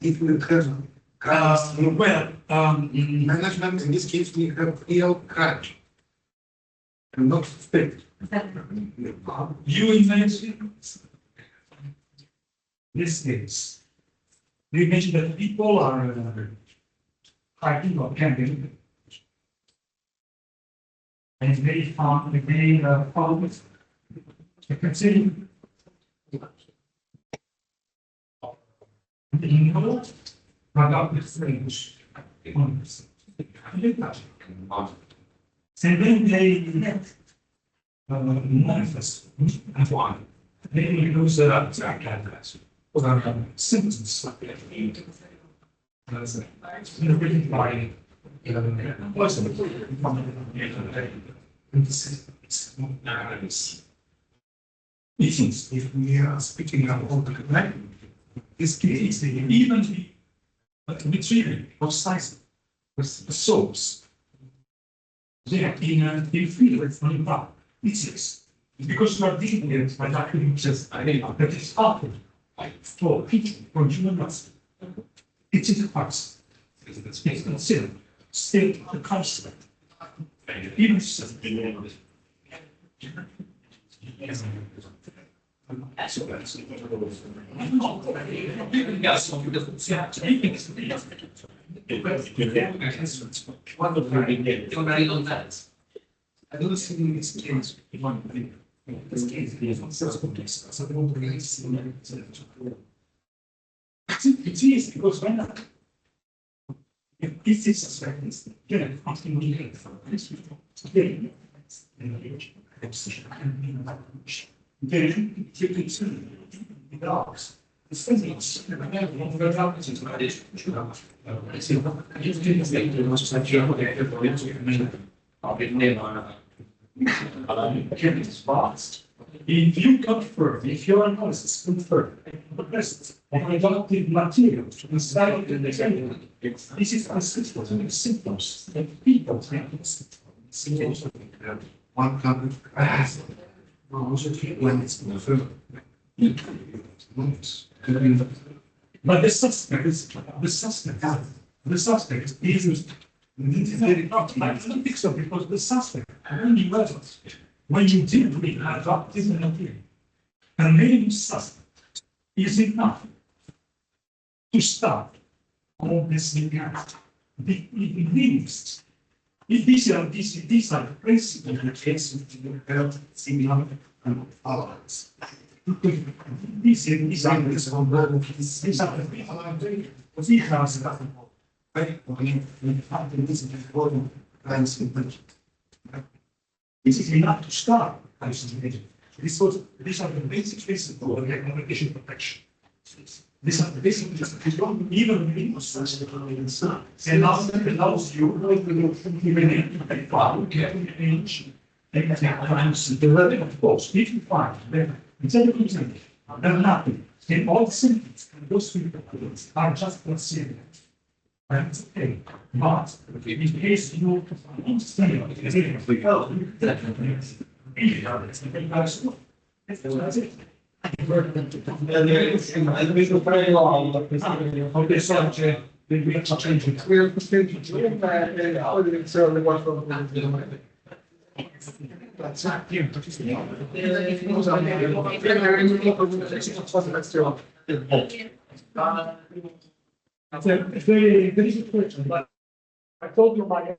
if we have management, in this case, we have real crime. And not suspected. You imagine this case. You imagine that people are hiding or camping, and they found a considerable productive range. And then they manifest and why they use symptoms written by if we are speaking about the connect, this case even the retrieving of size the soaps. They are in field from the top. It's yes. Because you are dealing with by actually just that is often for people for human rights. It is a farce. It's considered still the concept. Even Una ridondanza. I don't see in this case. This case it is because when if this is suspected, then asking me then it dogs. The physics if you confirm, if your analysis confirms the presence of radioactive material inside the material, this is consistent with symptoms that people have. 100 when it's confirmed. But the suspect is very I don't think so, because the suspect only matters when you deal with a drug material. And maybe suspect is enough to start all this impact. It means if these are the principles that case of similar and others. These are the this is enough to start. These are the basic principles of communication protection. These are the basic principles. You don't even need to allows you of course, if you find that instead of using they're nothing, in all symptoms, those people are just placebo. And it's okay. But in case you understand okay, so we have to change it. We have to change it. That's not you. It's a very good question, but I told you my